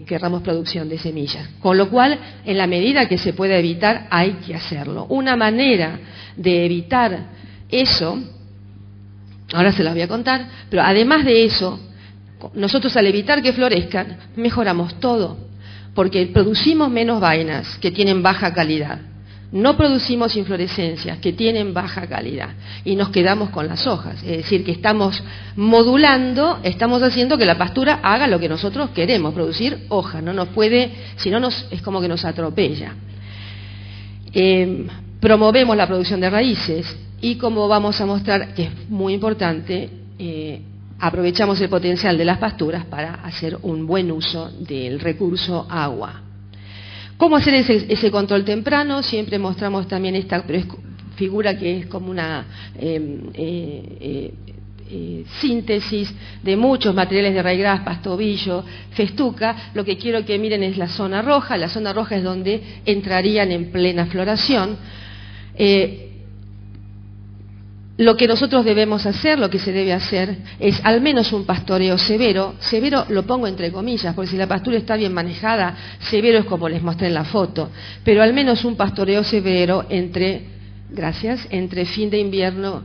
querramos producción de semillas. Con lo cual, en la medida que se pueda evitar, hay que hacerlo. Una manera de evitar eso, ahora se las voy a contar, pero además de eso, nosotros al evitar que florezcan, mejoramos todo, porque producimos menos vainas que tienen baja calidad. No producimos inflorescencias que tienen baja calidad y nos quedamos con las hojas, es decir, que estamos modulando, estamos haciendo que la pastura haga lo que nosotros queremos, producir hoja, no nos puede, si no es como que nos atropella. Promovemos la producción de raíces y, como vamos a mostrar, que es muy importante, aprovechamos el potencial de las pasturas para hacer un buen uso del recurso agua. ¿Cómo hacer ese control temprano? Siempre mostramos también esta figura que es como una síntesis de muchos materiales de raigras, pastobillo, festuca. Lo que quiero que miren es la zona roja. La zona roja es donde entrarían en plena floración. Lo que nosotros debemos hacer, lo que se debe hacer, es al menos un pastoreo severo. Severo lo pongo entre comillas, porque si la pastura está bien manejada, severo es como les mostré en la foto. Pero al menos un pastoreo severo entre fin de invierno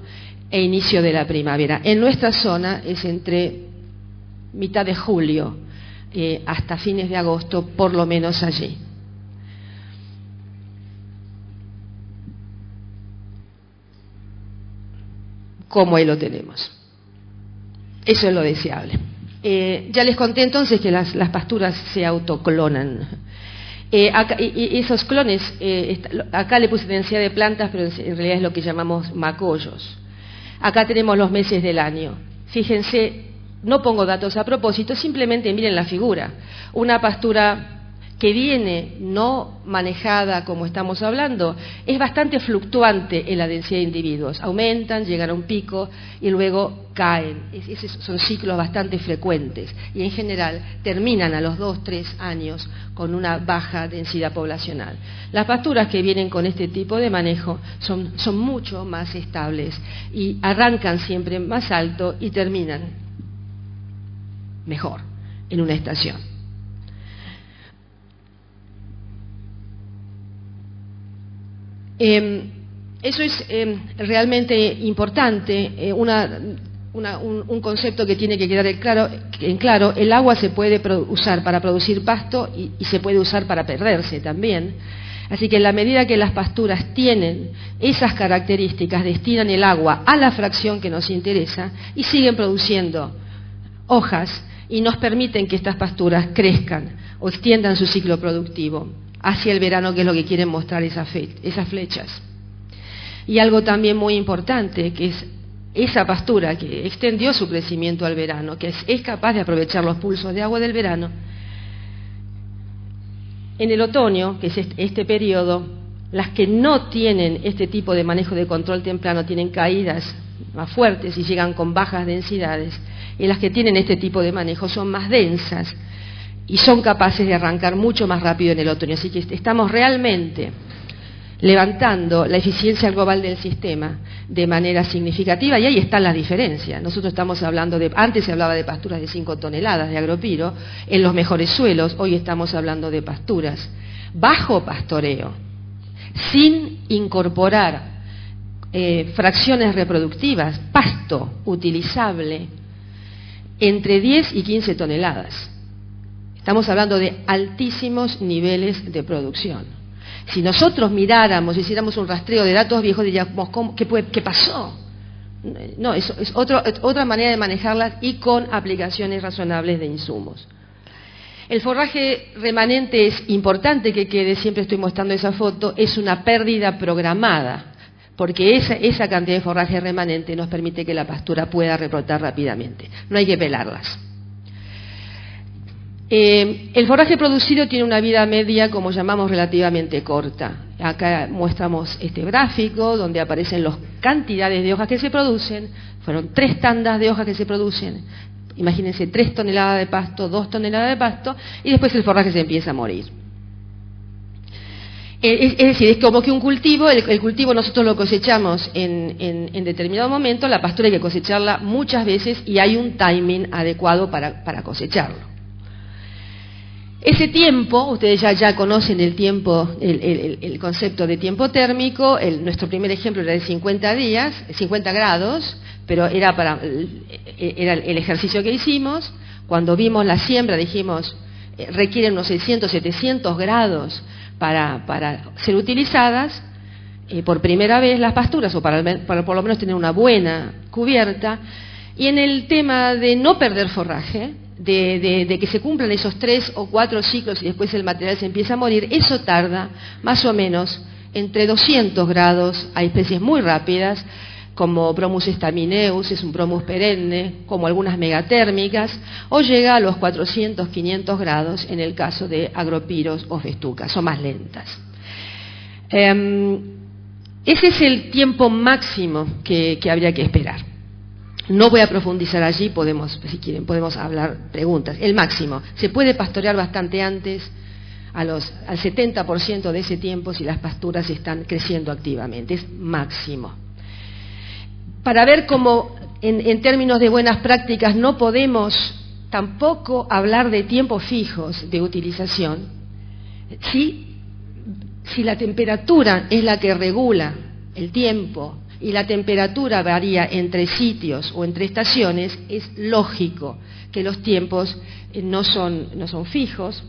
e inicio de la primavera. En nuestra zona es entre mitad de julio hasta fines de agosto, por lo menos allí. Como ahí lo tenemos. Eso es lo deseable. Ya les conté entonces que las pasturas se autoclonan. Y esos clones, acá le puse densidad de plantas, pero en realidad es lo que llamamos macollos. Acá tenemos los meses del año. Fíjense, no pongo datos a propósito, simplemente miren la figura. Una pastura que viene no manejada como estamos hablando, es bastante fluctuante en la densidad de individuos. Aumentan, llegan a un pico y luego caen. Esos son ciclos bastante frecuentes y en general terminan a los 2-3 años con una baja densidad poblacional. Las pasturas que vienen con este tipo de manejo son mucho más estables y arrancan siempre más alto y terminan mejor en una estación. Eso es realmente importante, un concepto que tiene que quedar en claro. El agua se puede usar para producir pasto y se puede usar para perderse también. Así que en la medida que las pasturas tienen esas características, destinan el agua a la fracción que nos interesa y siguen produciendo hojas y nos permiten que estas pasturas crezcan o extiendan su ciclo productivo hacia el verano, que es lo que quieren mostrar esas flechas. Y algo también muy importante, que es esa pastura que extendió su crecimiento al verano, que es capaz de aprovechar los pulsos de agua del verano. En el otoño, que es este periodo, las que no tienen este tipo de manejo de control temprano tienen caídas más fuertes y llegan con bajas densidades, y las que tienen este tipo de manejo son más densas y son capaces de arrancar mucho más rápido en el otoño. Así que estamos realmente levantando la eficiencia global del sistema de manera significativa, y ahí está la diferencia. Nosotros estamos hablando antes se hablaba de pasturas de 5 toneladas de agropiro en los mejores suelos, hoy estamos hablando de pasturas bajo pastoreo, sin incorporar fracciones reproductivas, pasto utilizable, entre 10 y 15 toneladas. Estamos hablando de altísimos niveles de producción. Si nosotros miráramos, hiciéramos un rastreo de datos viejos, diríamos, ¿qué pasó? No, eso es otra manera de manejarlas y con aplicaciones razonables de insumos. El forraje remanente es importante que quede, siempre estoy mostrando esa foto, es una pérdida programada, porque esa cantidad de forraje remanente nos permite que la pastura pueda rebrotar rápidamente. No hay que pelarlas. El forraje producido tiene una vida media, como llamamos, relativamente corta. Acá mostramos este gráfico donde aparecen las cantidades de hojas que se producen. Fueron 3 tandas de hojas que se producen. Imagínense 3 toneladas de pasto, 2 toneladas de pasto, y después el forraje se empieza a morir. Es decir, es como que un cultivo, el cultivo nosotros lo cosechamos en determinado momento, la pastura hay que cosecharla muchas veces y hay un timing adecuado para cosecharlo. Ese tiempo, ustedes ya conocen el tiempo, el concepto de tiempo térmico. Nuestro primer ejemplo era de 50 días, 50 grados, pero era el ejercicio que hicimos. Cuando vimos la siembra dijimos, requieren unos 600, 700 grados para ser utilizadas por primera vez las pasturas, o para por lo menos tener una buena cubierta. Y en el tema de no perder forraje, de que se cumplan esos 3 o 4 ciclos y después el material se empieza a morir, eso tarda más o menos entre 200 grados. Hay especies muy rápidas, como Bromus stamineus, es un bromus perenne, como algunas megatérmicas, o llega a los 400, 500 grados en el caso de agropiros o festucas, son más lentas. Ese es el tiempo máximo que habría que esperar. No voy a profundizar allí, si quieren, podemos hablar preguntas. El máximo, se puede pastorear bastante antes, al 70% de ese tiempo, si las pasturas están creciendo activamente, es máximo. Para ver cómo, en términos de buenas prácticas, no podemos tampoco hablar de tiempos fijos de utilización, si la temperatura es la que regula el tiempo, y la temperatura varía entre sitios o entre estaciones, es lógico que los tiempos no son fijos.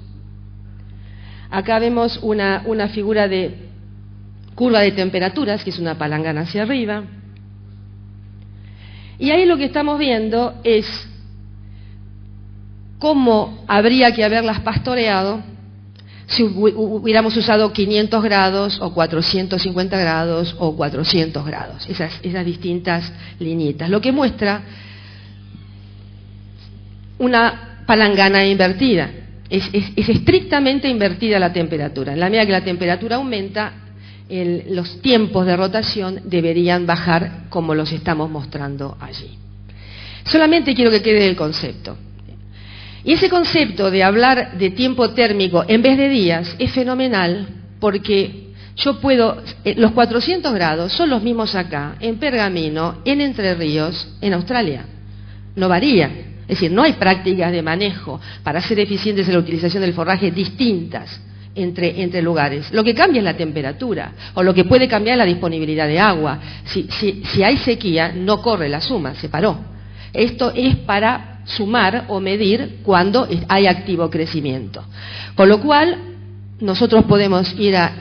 Acá vemos una figura de curva de temperaturas, que es una palangana hacia arriba. Y ahí lo que estamos viendo es cómo habría que haberlas pastoreado si hubiéramos usado 500 grados o 450 grados o 400 grados, esas distintas liñitas, lo que muestra una palangana invertida. Es estrictamente invertida la temperatura. En la medida que la temperatura aumenta, los tiempos de rotación deberían bajar, como los estamos mostrando allí. Solamente quiero que quede el concepto. Y ese concepto de hablar de tiempo térmico en vez de días es fenomenal, porque yo puedo, los 400 grados son los mismos acá, en Pergamino, en Entre Ríos, en Australia. No varía. Es decir, no hay prácticas de manejo para ser eficientes en la utilización del forraje distintas entre lugares. Lo que cambia es la temperatura, o lo que puede cambiar es la disponibilidad de agua. Si hay sequía, no corre la suma, se paró. Esto es para sumar o medir cuando hay activo crecimiento. Con lo cual, nosotros podemos ir a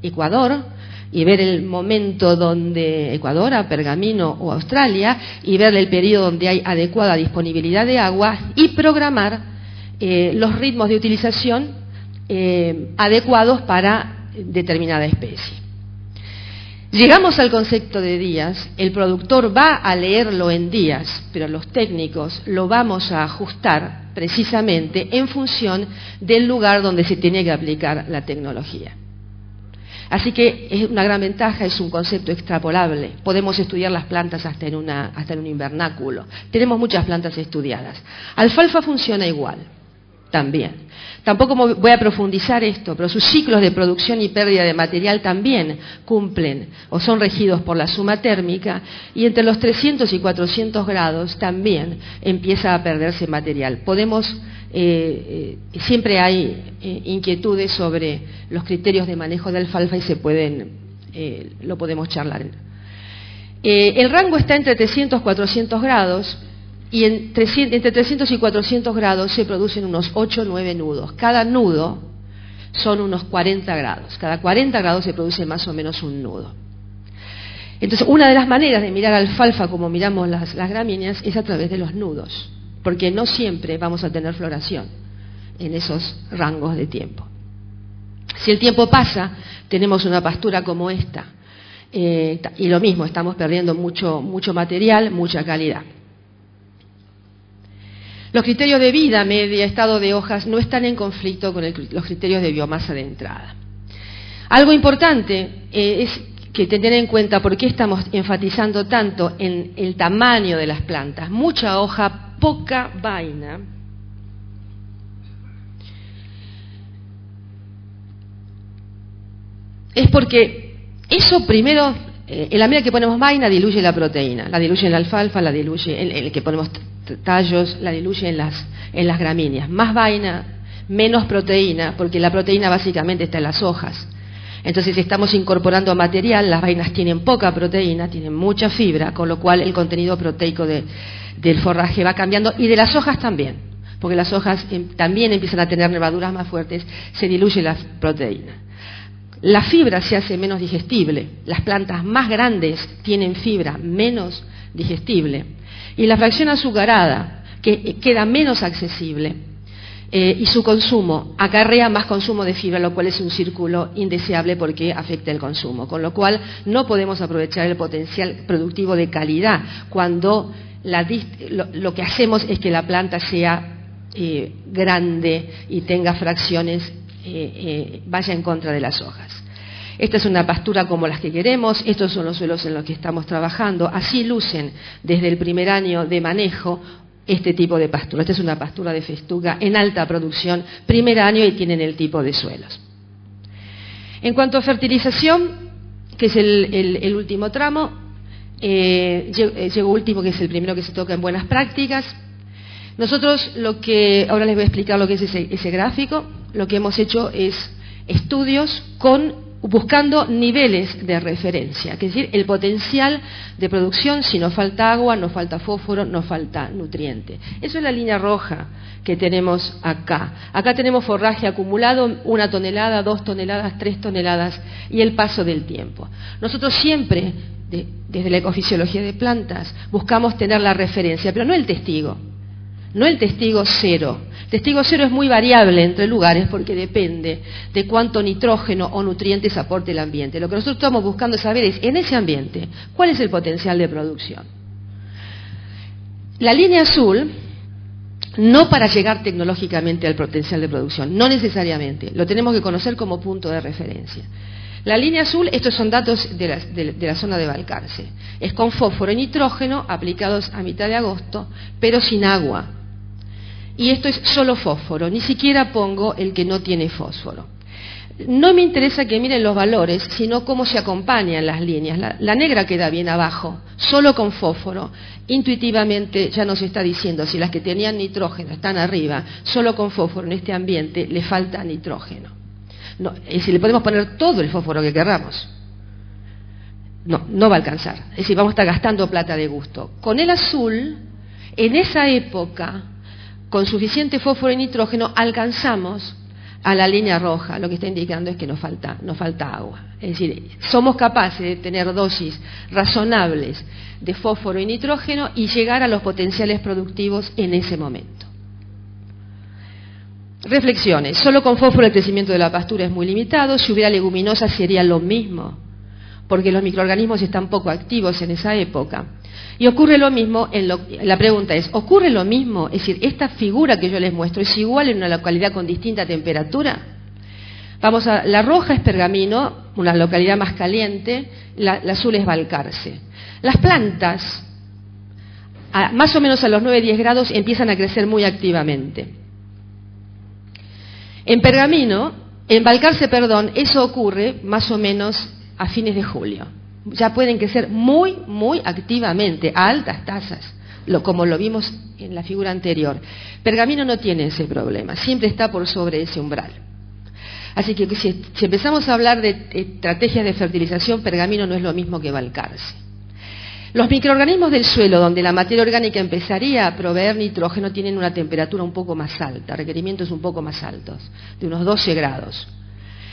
Ecuador y ver el momento donde Ecuador, a Pergamino o Australia, y ver el periodo donde hay adecuada disponibilidad de agua y programar los ritmos de utilización adecuados para determinada especie. Llegamos al concepto de días, el productor va a leerlo en días, pero los técnicos lo vamos a ajustar precisamente en función del lugar donde se tiene que aplicar la tecnología. Así que es una gran ventaja, es un concepto extrapolable. Podemos estudiar las plantas hasta en un invernáculo. Tenemos muchas plantas estudiadas. Alfalfa funciona igual, también. Tampoco voy a profundizar esto, pero sus ciclos de producción y pérdida de material también cumplen o son regidos por la suma térmica, y entre los 300 y 400 grados también empieza a perderse material. Siempre hay inquietudes sobre los criterios de manejo de alfalfa y lo podemos charlar. El rango está entre 300 y 400 grados, y entre 300 y 400 grados se producen unos 8 o 9 nudos. Cada nudo son unos 40 grados. Cada 40 grados se produce más o menos un nudo. Entonces, una de las maneras de mirar alfalfa como miramos las gramíneas es a través de los nudos, porque no siempre vamos a tener floración en esos rangos de tiempo. Si el tiempo pasa, tenemos una pastura como esta, y lo mismo, estamos perdiendo mucho material, mucha calidad. Los criterios de vida media, estado de hojas, no están en conflicto con los criterios de biomasa de entrada. Algo importante es que tener en cuenta por qué estamos enfatizando tanto en el tamaño de las plantas. Mucha hoja, poca vaina. Es porque eso primero, en la medida que ponemos vaina, diluye la proteína. La diluye en la alfalfa, la diluye en el que ponemos tallos, la diluye en las gramíneas. Más vaina, menos proteína, porque la proteína básicamente está en las hojas. Entonces, si estamos incorporando material, las vainas tienen poca proteína, tienen mucha fibra, con lo cual el contenido proteico del forraje va cambiando, y de las hojas también, porque las hojas también empiezan a tener nervaduras más fuertes, se diluye la proteína. La fibra se hace menos digestible, las plantas más grandes tienen fibra menos digestible, y la fracción azucarada, que queda menos accesible, y su consumo acarrea más consumo de fibra, lo cual es un círculo indeseable porque afecta el consumo, con lo cual no podemos aprovechar el potencial productivo de calidad cuando lo que hacemos es que la planta sea grande y tenga fracciones, vaya en contra de las hojas. Esta es una pastura como las que queremos, estos son los suelos en los que estamos trabajando, así lucen desde el primer año de manejo este tipo de pastura. Esta es una pastura de festuca en alta producción, primer año, y tienen el tipo de suelos. En cuanto a fertilización, que es el último tramo, llegó último, que es el primero que se toca en buenas prácticas. Nosotros ahora les voy a explicar lo que es ese gráfico. Lo que hemos hecho es estudios buscando niveles de referencia, es decir, el potencial de producción si no falta agua, no falta fósforo, no falta nutriente. Eso es la línea roja que tenemos acá. Acá tenemos forraje acumulado, 1 tonelada, 2 toneladas, 3 toneladas, y el paso del tiempo. Nosotros siempre, desde la ecofisiología de plantas, buscamos tener la referencia, pero no el testigo. No el testigo cero. Testigo cero es muy variable entre lugares porque depende de cuánto nitrógeno o nutrientes aporte el ambiente. Lo que nosotros estamos buscando saber es, en ese ambiente, ¿cuál es el potencial de producción? La línea azul, no para llegar tecnológicamente al potencial de producción, no necesariamente, lo tenemos que conocer como punto de referencia. La línea azul, estos son datos de la zona de Balcarce, es con fósforo y nitrógeno aplicados a mitad de agosto, pero sin agua. Y esto es solo fósforo, ni siquiera pongo el que no tiene fósforo. No me interesa que miren los valores, sino cómo se acompañan las líneas. La negra queda bien abajo, solo con fósforo. Intuitivamente ya nos está diciendo, si las que tenían nitrógeno están arriba, solo con fósforo en este ambiente le falta nitrógeno. No, es decir, le podemos poner todo el fósforo que querramos. No va a alcanzar. Es decir, vamos a estar gastando plata de gusto. Con el azul, en esa época, con suficiente fósforo y nitrógeno, alcanzamos a la línea roja. Lo que está indicando es que nos falta agua. Es decir, somos capaces de tener dosis razonables de fósforo y nitrógeno y llegar a los potenciales productivos en ese momento. Reflexiones. Solo con fósforo el crecimiento de la pastura es muy limitado. Si hubiera leguminosas sería lo mismo, porque los microorganismos están poco activos en esa época. Y ocurre lo mismo, la pregunta es, ¿ocurre lo mismo? Es decir, ¿esta figura que yo les muestro es igual en una localidad con distinta temperatura? La roja es Pergamino, una localidad más caliente, la azul es Balcarce. Las plantas, más o menos a los 9-10 grados, empiezan a crecer muy activamente. En Balcarce, eso ocurre más o menos a fines de julio. Ya pueden crecer muy, muy activamente, a altas tasas, como lo vimos en la figura anterior. Pergamino no tiene ese problema, siempre está por sobre ese umbral. Así que si empezamos a hablar de estrategias de fertilización, Pergamino no es lo mismo que Balcarce. Los microorganismos del suelo, donde la materia orgánica empezaría a proveer nitrógeno, tienen una temperatura un poco más alta, requerimientos un poco más altos, de unos 12 grados.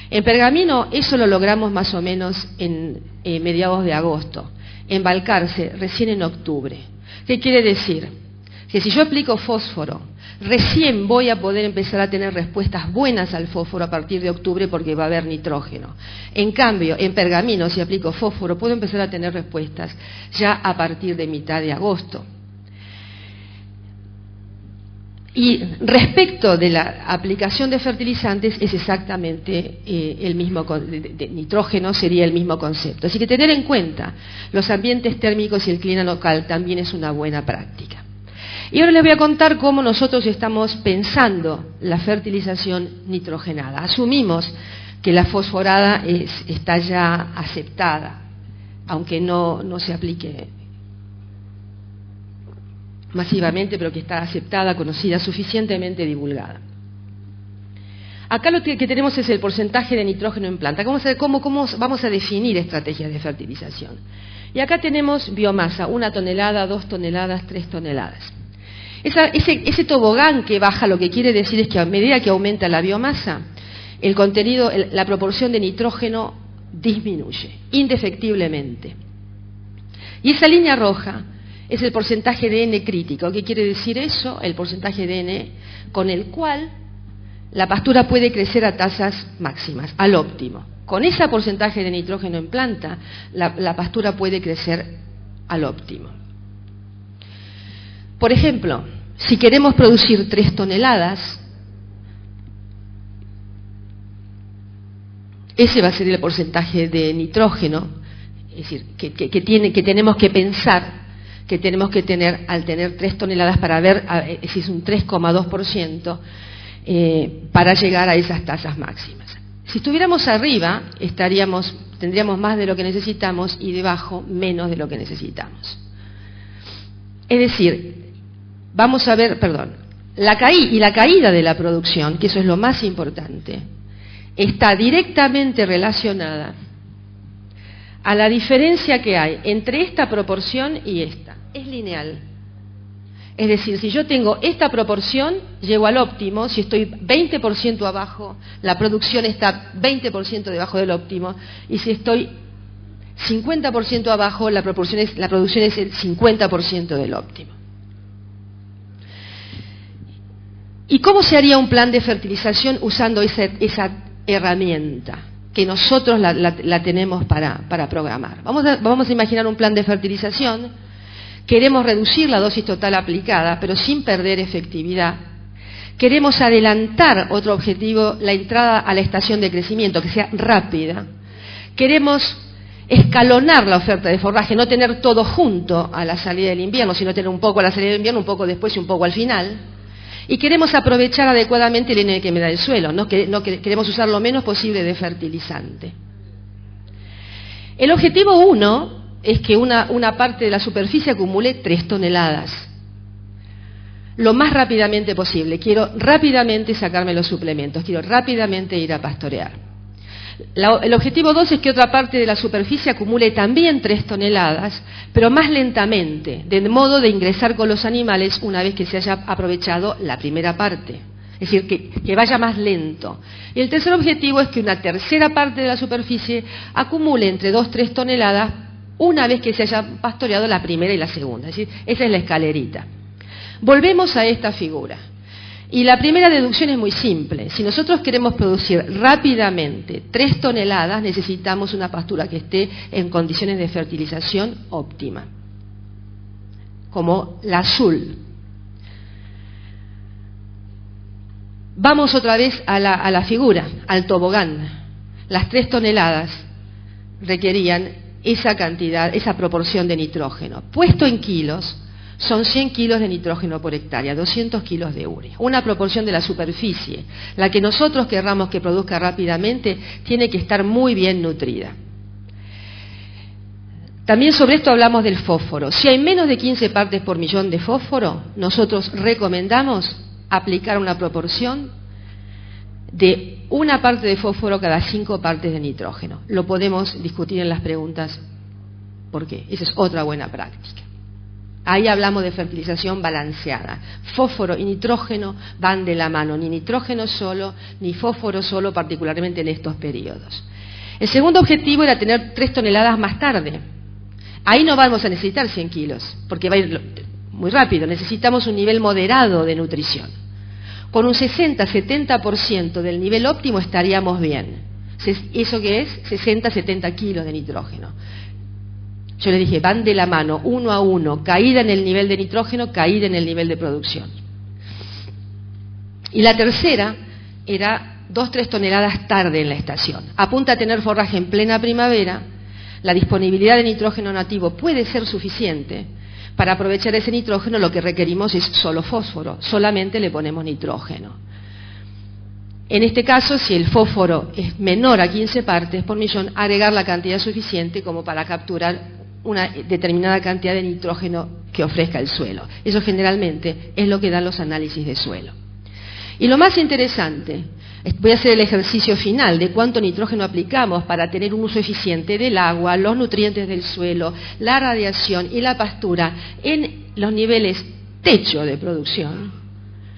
En Pergamino eso lo logramos más o menos en mediados de agosto. En Balcarce recién en octubre. ¿Qué quiere decir? Que si yo aplico fósforo, recién voy a poder empezar a tener respuestas buenas al fósforo a partir de octubre porque va a haber nitrógeno. En cambio, en Pergamino, si aplico fósforo, puedo empezar a tener respuestas ya a partir de mitad de agosto. Y respecto de la aplicación de fertilizantes es exactamente el mismo, de nitrógeno sería el mismo concepto. Así que tener en cuenta los ambientes térmicos y el clima local también es una buena práctica. Y ahora les voy a contar cómo nosotros estamos pensando la fertilización nitrogenada. Asumimos que la fosforada está ya aceptada, aunque no se aplique masivamente, pero que está aceptada, conocida, suficientemente divulgada. Acá lo que tenemos es el porcentaje de nitrógeno en planta. Vamos a ver cómo vamos a definir estrategias de fertilización. Y acá tenemos biomasa, 1 tonelada, 2 toneladas, 3 toneladas. Ese tobogán que baja, lo que quiere decir es que a medida que aumenta la biomasa, el contenido, la proporción de nitrógeno disminuye, indefectiblemente. Y esa línea roja es el porcentaje de N crítico. ¿Qué quiere decir eso? El porcentaje de N con el cual la pastura puede crecer a tasas máximas, al óptimo. Con ese porcentaje de nitrógeno en planta, la pastura puede crecer al óptimo. Por ejemplo, si queremos producir 3 toneladas, ese va a ser el porcentaje de nitrógeno, es decir, que tenemos que pensar que tenemos que tener al tener 3 toneladas para ver si es un 3,2% para llegar a esas tasas máximas. Si estuviéramos arriba, tendríamos más de lo que necesitamos y debajo menos de lo que necesitamos. Es decir, vamos a ver, la caída de la producción, que eso es lo más importante, está directamente relacionada a la diferencia que hay entre esta proporción y esta. Es lineal. Es decir, si yo tengo esta proporción, llego al óptimo. Si estoy 20% abajo, la producción está 20% debajo del óptimo. Y si estoy 50% abajo, la producción es el 50% del óptimo. ¿Y cómo se haría un plan de fertilización usando esa herramienta? Que nosotros la tenemos para programar. Vamos a imaginar un plan de fertilización. Queremos reducir la dosis total aplicada, pero sin perder efectividad. Queremos adelantar, otro objetivo, la entrada a la estación de crecimiento, que sea rápida. Queremos escalonar la oferta de forraje, no tener todo junto a la salida del invierno, sino tener un poco a la salida del invierno, un poco después y un poco al final. Y queremos aprovechar adecuadamente el N que me da el suelo, no queremos usar lo menos posible de fertilizante. El objetivo 1 es que una parte de la superficie acumule 3 toneladas. Lo más rápidamente posible. Quiero rápidamente sacarme los suplementos, quiero rápidamente ir a pastorear. El objetivo 2 es que otra parte de la superficie acumule también 3 toneladas, pero más lentamente, de modo de ingresar con los animales una vez que se haya aprovechado la primera parte. Es decir, que vaya más lento. Y el tercer objetivo es que una tercera parte de la superficie acumule entre 2-3 toneladas una vez que se haya pastoreado la primera y la segunda. Es decir, esa es la escalerita. Volvemos a esta figura. Y la primera deducción es muy simple. Si nosotros queremos producir rápidamente 3 toneladas, necesitamos una pastura que esté en condiciones de fertilización óptima, como la azul. Vamos otra vez a la figura, al tobogán. Las 3 toneladas requerían esa cantidad, esa proporción de nitrógeno. Puesto en kilos, son 100 kilos de nitrógeno por hectárea, 200 kilos de urea. Una proporción de la superficie. La que nosotros querramos que produzca rápidamente tiene que estar muy bien nutrida. También sobre esto hablamos del fósforo. Si hay menos de 15 partes por millón de fósforo, nosotros recomendamos aplicar una proporción de 1 parte de fósforo cada 5 partes de nitrógeno. Lo podemos discutir en las preguntas por qué. Esa es otra buena práctica. Ahí hablamos de fertilización balanceada. Fósforo y nitrógeno van de la mano, ni nitrógeno solo, ni fósforo solo, particularmente en estos periodos. El segundo objetivo era tener 3 toneladas más tarde. Ahí no vamos a necesitar 100 kilos, porque va a ir muy rápido. Necesitamos un nivel moderado de nutrición. Con un 60-70% del nivel óptimo estaríamos bien. ¿Eso qué es? 60-70 kilos de nitrógeno. Yo les dije, van de la mano, 1 a 1, caída en el nivel de nitrógeno, caída en el nivel de producción. Y la tercera era 2-3 toneladas tarde en la estación. Apunta a tener forraje en plena primavera, la disponibilidad de nitrógeno nativo puede ser suficiente. Para aprovechar ese nitrógeno lo que requerimos es solo fósforo, solamente le ponemos nitrógeno. En este caso, si el fósforo es menor a 15 partes por millón, agregar la cantidad suficiente como para capturar una determinada cantidad de nitrógeno que ofrezca el suelo. Eso generalmente es lo que dan los análisis de suelo. Y lo más interesante, voy a hacer el ejercicio final de cuánto nitrógeno aplicamos para tener un uso eficiente del agua, los nutrientes del suelo, la radiación y la pastura en los niveles techo de producción.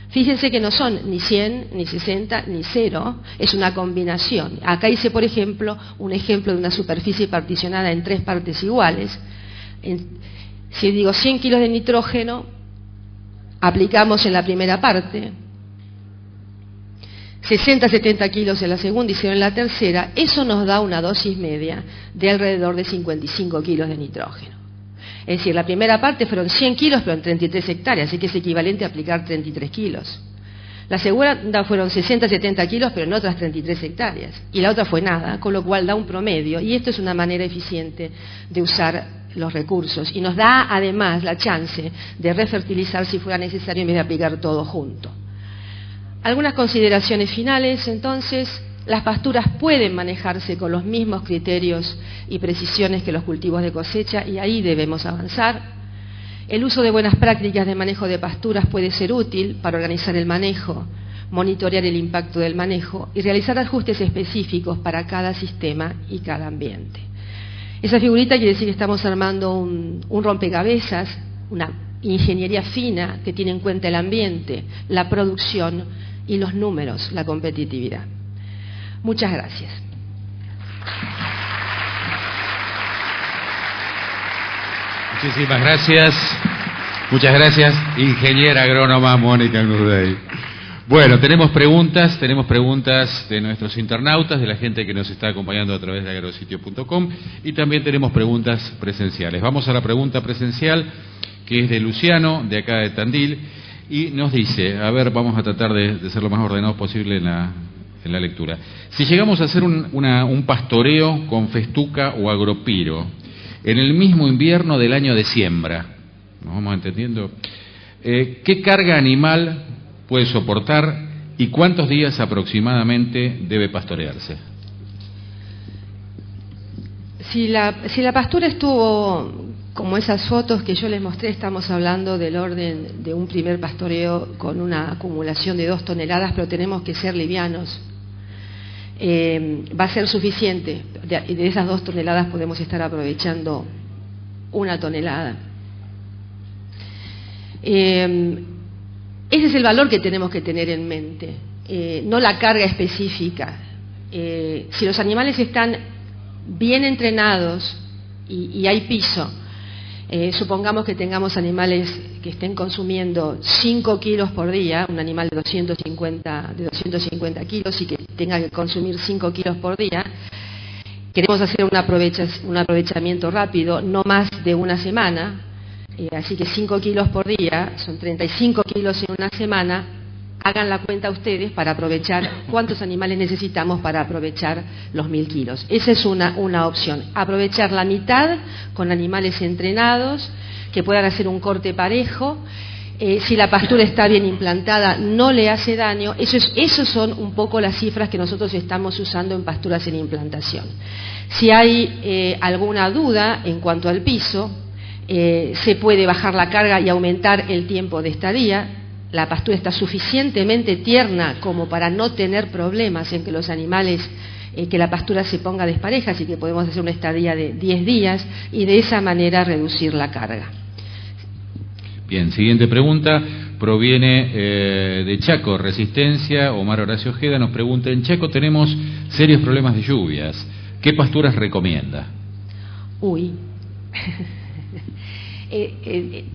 Fíjense que no son ni 100, ni 60, ni 0, es una combinación. Acá hice, por ejemplo, un ejemplo de una superficie particionada en 3 partes iguales. Si digo 100 kilos de nitrógeno, aplicamos en la primera parte, 60-70 kilos en la segunda y 0 en la tercera, eso nos da una dosis media de alrededor de 55 kilos de nitrógeno. Es decir, la primera parte fueron 100 kilos, pero en 33 hectáreas, así que es equivalente a aplicar 33 kilos. La segunda fueron 60-70 kilos, pero en otras 33 hectáreas. Y la otra fue nada, con lo cual da un promedio. Y esto es una manera eficiente de usar los recursos. Y nos da, además, la chance de refertilizar si fuera necesario en vez de aplicar todo junto. Algunas consideraciones finales, entonces. Las pasturas pueden manejarse con los mismos criterios y precisiones que los cultivos de cosecha y ahí debemos avanzar. El uso de buenas prácticas de manejo de pasturas puede ser útil para organizar el manejo, monitorear el impacto del manejo y realizar ajustes específicos para cada sistema y cada ambiente. Esa figurita quiere decir que estamos armando un rompecabezas, una ingeniería fina que tiene en cuenta el ambiente, la producción y los números, la competitividad. Muchas gracias. Muchísimas gracias. Muchas gracias, ingeniera agrónoma Mónica Nurdey. Bueno, tenemos preguntas de nuestros internautas, de la gente que nos está acompañando a través de agrositio.com y también tenemos preguntas presenciales. Vamos a la pregunta presencial, que es de Luciano, de acá de Tandil, y nos dice, a ver, vamos a tratar de ser lo más ordenados posible en la lectura. Si llegamos a hacer un pastoreo con festuca o agropiro en el mismo invierno del año de siembra, ¿nos vamos entendiendo? ¿Qué carga animal puede soportar y cuántos días aproximadamente debe pastorearse? Si la pastura estuvo como esas fotos que yo les mostré, estamos hablando del orden de un primer pastoreo con una acumulación de 2 toneladas, pero tenemos que ser livianos. va a ser suficiente. De esas 2 toneladas podemos estar aprovechando 1 tonelada. Ese es el valor que tenemos que tener en mente, no la carga específica. Si los animales están bien entrenados y hay piso, supongamos que tengamos animales que estén consumiendo 5 kilos por día, un animal de 250 kilos y que tenga que consumir 5 kilos por día, queremos hacer un aprovechamiento rápido, no más de 1 semana, así que 5 kilos por día, son 35 kilos en 1 semana. Hagan la cuenta ustedes para aprovechar cuántos animales necesitamos para aprovechar los 1000 kilos. Esa es una opción. Aprovechar la mitad con animales entrenados que puedan hacer un corte parejo. Si la pastura está bien implantada, no le hace daño. Esos son un poco las cifras que nosotros estamos usando en pasturas en implantación. Si hay alguna duda en cuanto al piso, se puede bajar la carga y aumentar el tiempo de estadía. La pastura está suficientemente tierna como para no tener problemas en que los animales, que la pastura se ponga despareja, así que podemos hacer una estadía de 10 días y de esa manera reducir la carga. Bien, siguiente pregunta, proviene de Chaco, Resistencia. Omar Horacio Ojeda nos pregunta: en Chaco tenemos serios problemas de lluvias, ¿qué pasturas recomienda? Uy...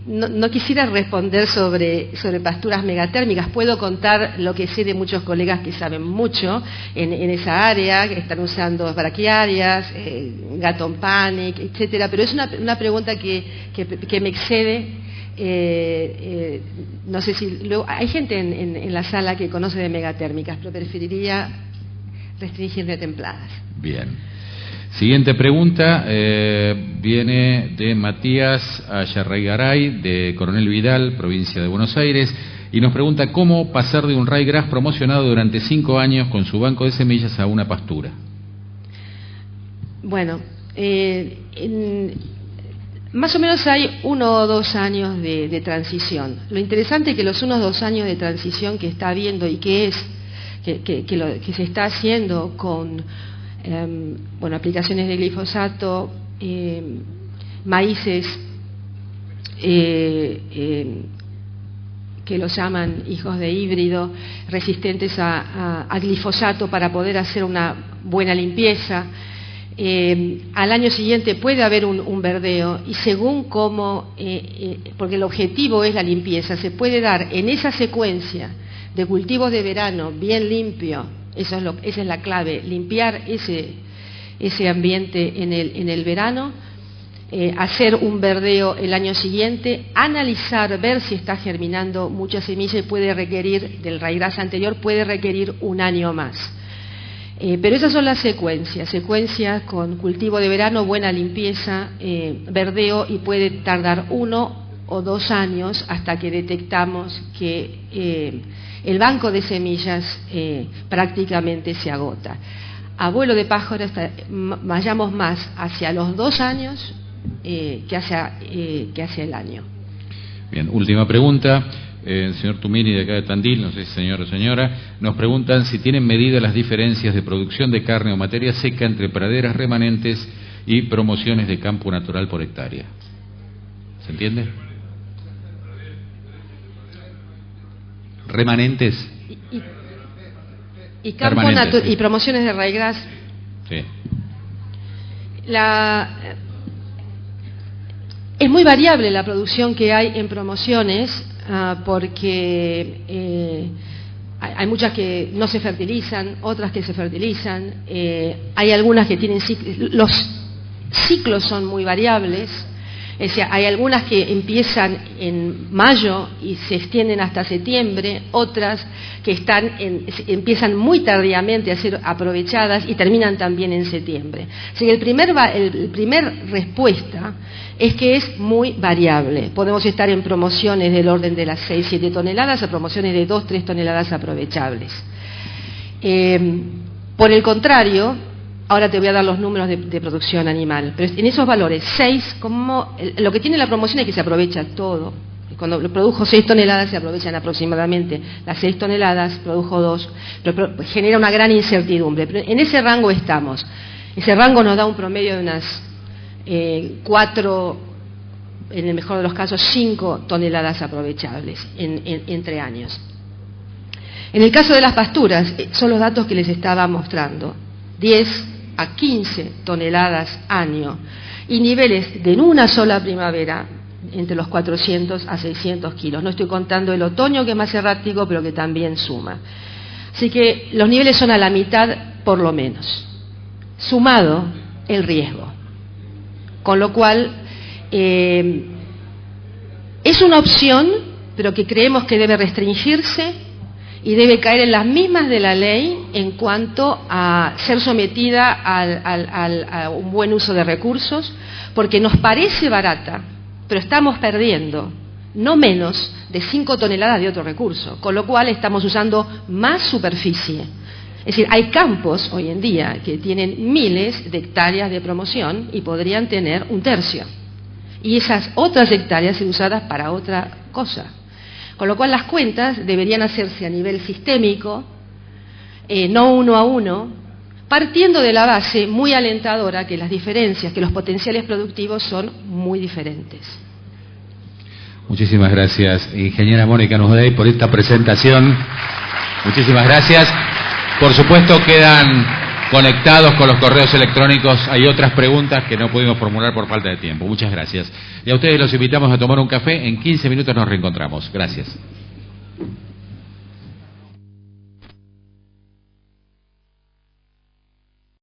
no quisiera responder sobre pasturas megatérmicas. Puedo contar lo que sé de muchos colegas que saben mucho en esa área, que están usando braquiarias, Gatton Panic, etcétera, pero es una pregunta que me excede. No sé si luego, hay gente en la sala que conoce de megatérmicas, pero preferiría restringirme a templadas. Bien. Siguiente pregunta viene de Matías Ayarraygaray, de Coronel Vidal, provincia de Buenos Aires, y nos pregunta cómo pasar de un ryegrass promocionado durante 5 años con su banco de semillas a una pastura. Bueno, más o menos hay 1 o 2 años de transición. Lo interesante es que los 1 o 2 años de transición que está habiendo y que se está haciendo con aplicaciones de glifosato, maíces que los llaman hijos de híbrido, resistentes a glifosato para poder hacer una buena limpieza. Al año siguiente puede haber un verdeo y según cómo, porque el objetivo es la limpieza, se puede dar en esa secuencia de cultivos de verano bien limpio. Esa es la clave, limpiar ese ambiente en el verano, hacer un verdeo el año siguiente, analizar, ver si está germinando mucha semilla y puede requerir, del ryegrass anterior, puede requerir 1 año más. Pero esas son las secuencias con cultivo de verano, buena limpieza, verdeo, y puede tardar 1 o 2 años hasta que detectamos que el banco de semillas prácticamente se agota. A vuelo de pájaro vayamos más hacia los 2 años que hacia el año. Bien, última pregunta. El señor Tumini, de acá de Tandil, no sé si señor o señora, nos preguntan si tienen medidas las diferencias de producción de carne o materia seca entre praderas remanentes y promociones de campo natural por hectárea. ¿Se entiende? Remanentes y campo natural, sí. Y promociones de ryegrass. Sí. Es muy variable la producción que hay en promociones, porque hay muchas que no se fertilizan, otras que se fertilizan, hay algunas que tienen los ciclos son muy variables. Es decir, hay algunas que empiezan en mayo y se extienden hasta septiembre, otras que empiezan muy tardíamente a ser aprovechadas y terminan también en septiembre. Así que el primer respuesta es que es muy variable. Podemos estar en promociones del orden de las 6-7 toneladas a promociones de 2-3 toneladas aprovechables. Por el contrario, ahora te voy a dar los números de producción animal, pero en esos valores, 6, como lo que tiene la promoción es que se aprovecha todo, Cuando produjo 6 toneladas se aprovechan aproximadamente las 6 toneladas, produjo 2, pero genera una gran incertidumbre. Pero en ese rango estamos. Ese rango nos da un promedio de unas 4, en el mejor de los casos 5 toneladas aprovechables entre años. En el caso de las pasturas, son los datos que les estaba mostrando, 10 a 15 toneladas año y niveles de en una sola primavera entre los 400 a 600 kilos. No estoy contando el otoño, que es más errático, pero que también suma. Así que los niveles son a la mitad por lo menos, sumado el riesgo. Con lo cual, es una opción, pero que creemos que debe restringirse y debe caer en las mismas de la ley en cuanto a ser sometida a un buen uso de recursos, porque nos parece barata, pero estamos perdiendo no menos de 5 toneladas de otro recurso, con lo cual estamos usando más superficie. Es decir, hay campos hoy en día que tienen miles de hectáreas de promoción y podrían tener un tercio. Y esas otras hectáreas ser usadas para otra cosa. Con lo cual las cuentas deberían hacerse a nivel sistémico, no uno a uno, partiendo de la base muy alentadora que las diferencias, que los potenciales productivos son muy diferentes. Muchísimas gracias, ingeniera Mónica Nuzday, por esta presentación. Muchísimas gracias. Por supuesto quedan conectados con los correos electrónicos. Hay otras preguntas que no pudimos formular por falta de tiempo. Muchas gracias. Y a ustedes los invitamos a tomar un café. En 15 minutos nos reencontramos. Gracias.